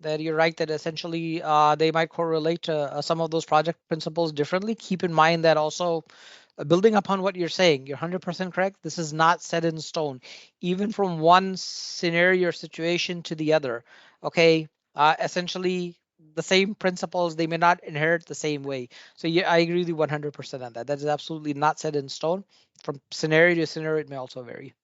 That you're right that essentially they might correlate to some of those project principles differently. Keep in mind that also building upon what you're saying, you're 100% correct. This is not set in stone, even from one scenario or situation to the other. Okay, essentially the same principles, they may not inherit the same way. So yeah, I agree with you 100% on that. That is absolutely not set in stone. From scenario to scenario, it may also vary.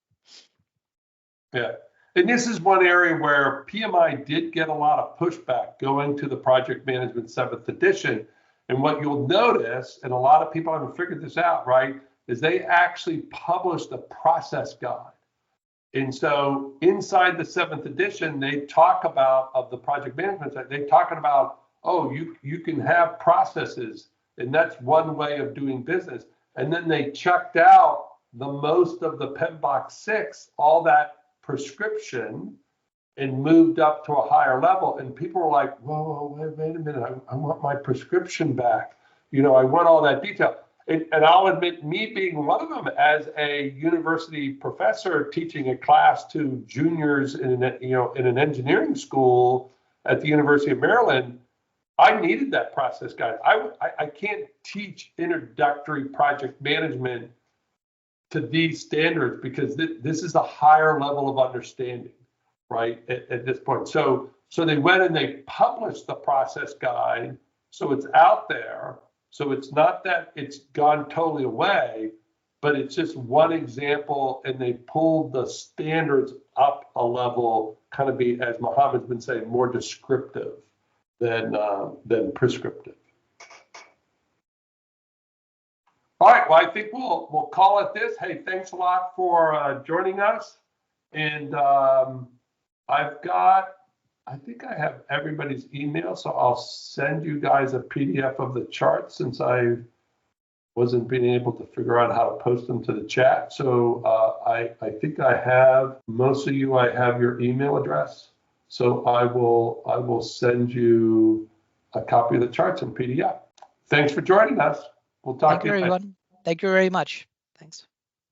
Yeah. And this is one area where PMI did get a lot of pushback going to the Project Management 7th edition. And what you'll notice, and a lot of people haven't figured this out, right, is they actually published a process guide. And so inside the 7th edition, they talk about, of the project management side, they're talking about, oh, you can have processes, and that's one way of doing business. And then they checked out the most of the PMBOK 6, all that prescription, and moved up to a higher level. And people were like, whoa, wait a minute, I want my prescription back. You know, I want all that detail. And I'll admit, me being one of them, as a university professor teaching a class to juniors in an engineering school at the University of Maryland, I needed that process guide. I can't teach introductory project management to these standards because this is a higher level of understanding, right, at this point. So they went and they published the process guide, so it's out there. So it's not that it's gone totally away, but it's just one example, and they pulled the standards up a level, kind of be, as Mohammed's been saying, more descriptive than prescriptive. All right, well, I think we'll call it this. Hey, thanks a lot for joining us. And I think I have everybody's email, so I'll send you guys a PDF of the charts since I wasn't being able to figure out how to post them to the chat. So I think I have, most of you, I have your email address. So I will send you a copy of the charts in PDF. Thanks for joining us. We'll talk to you later. Thank you, everyone. Thank you very much. Thanks.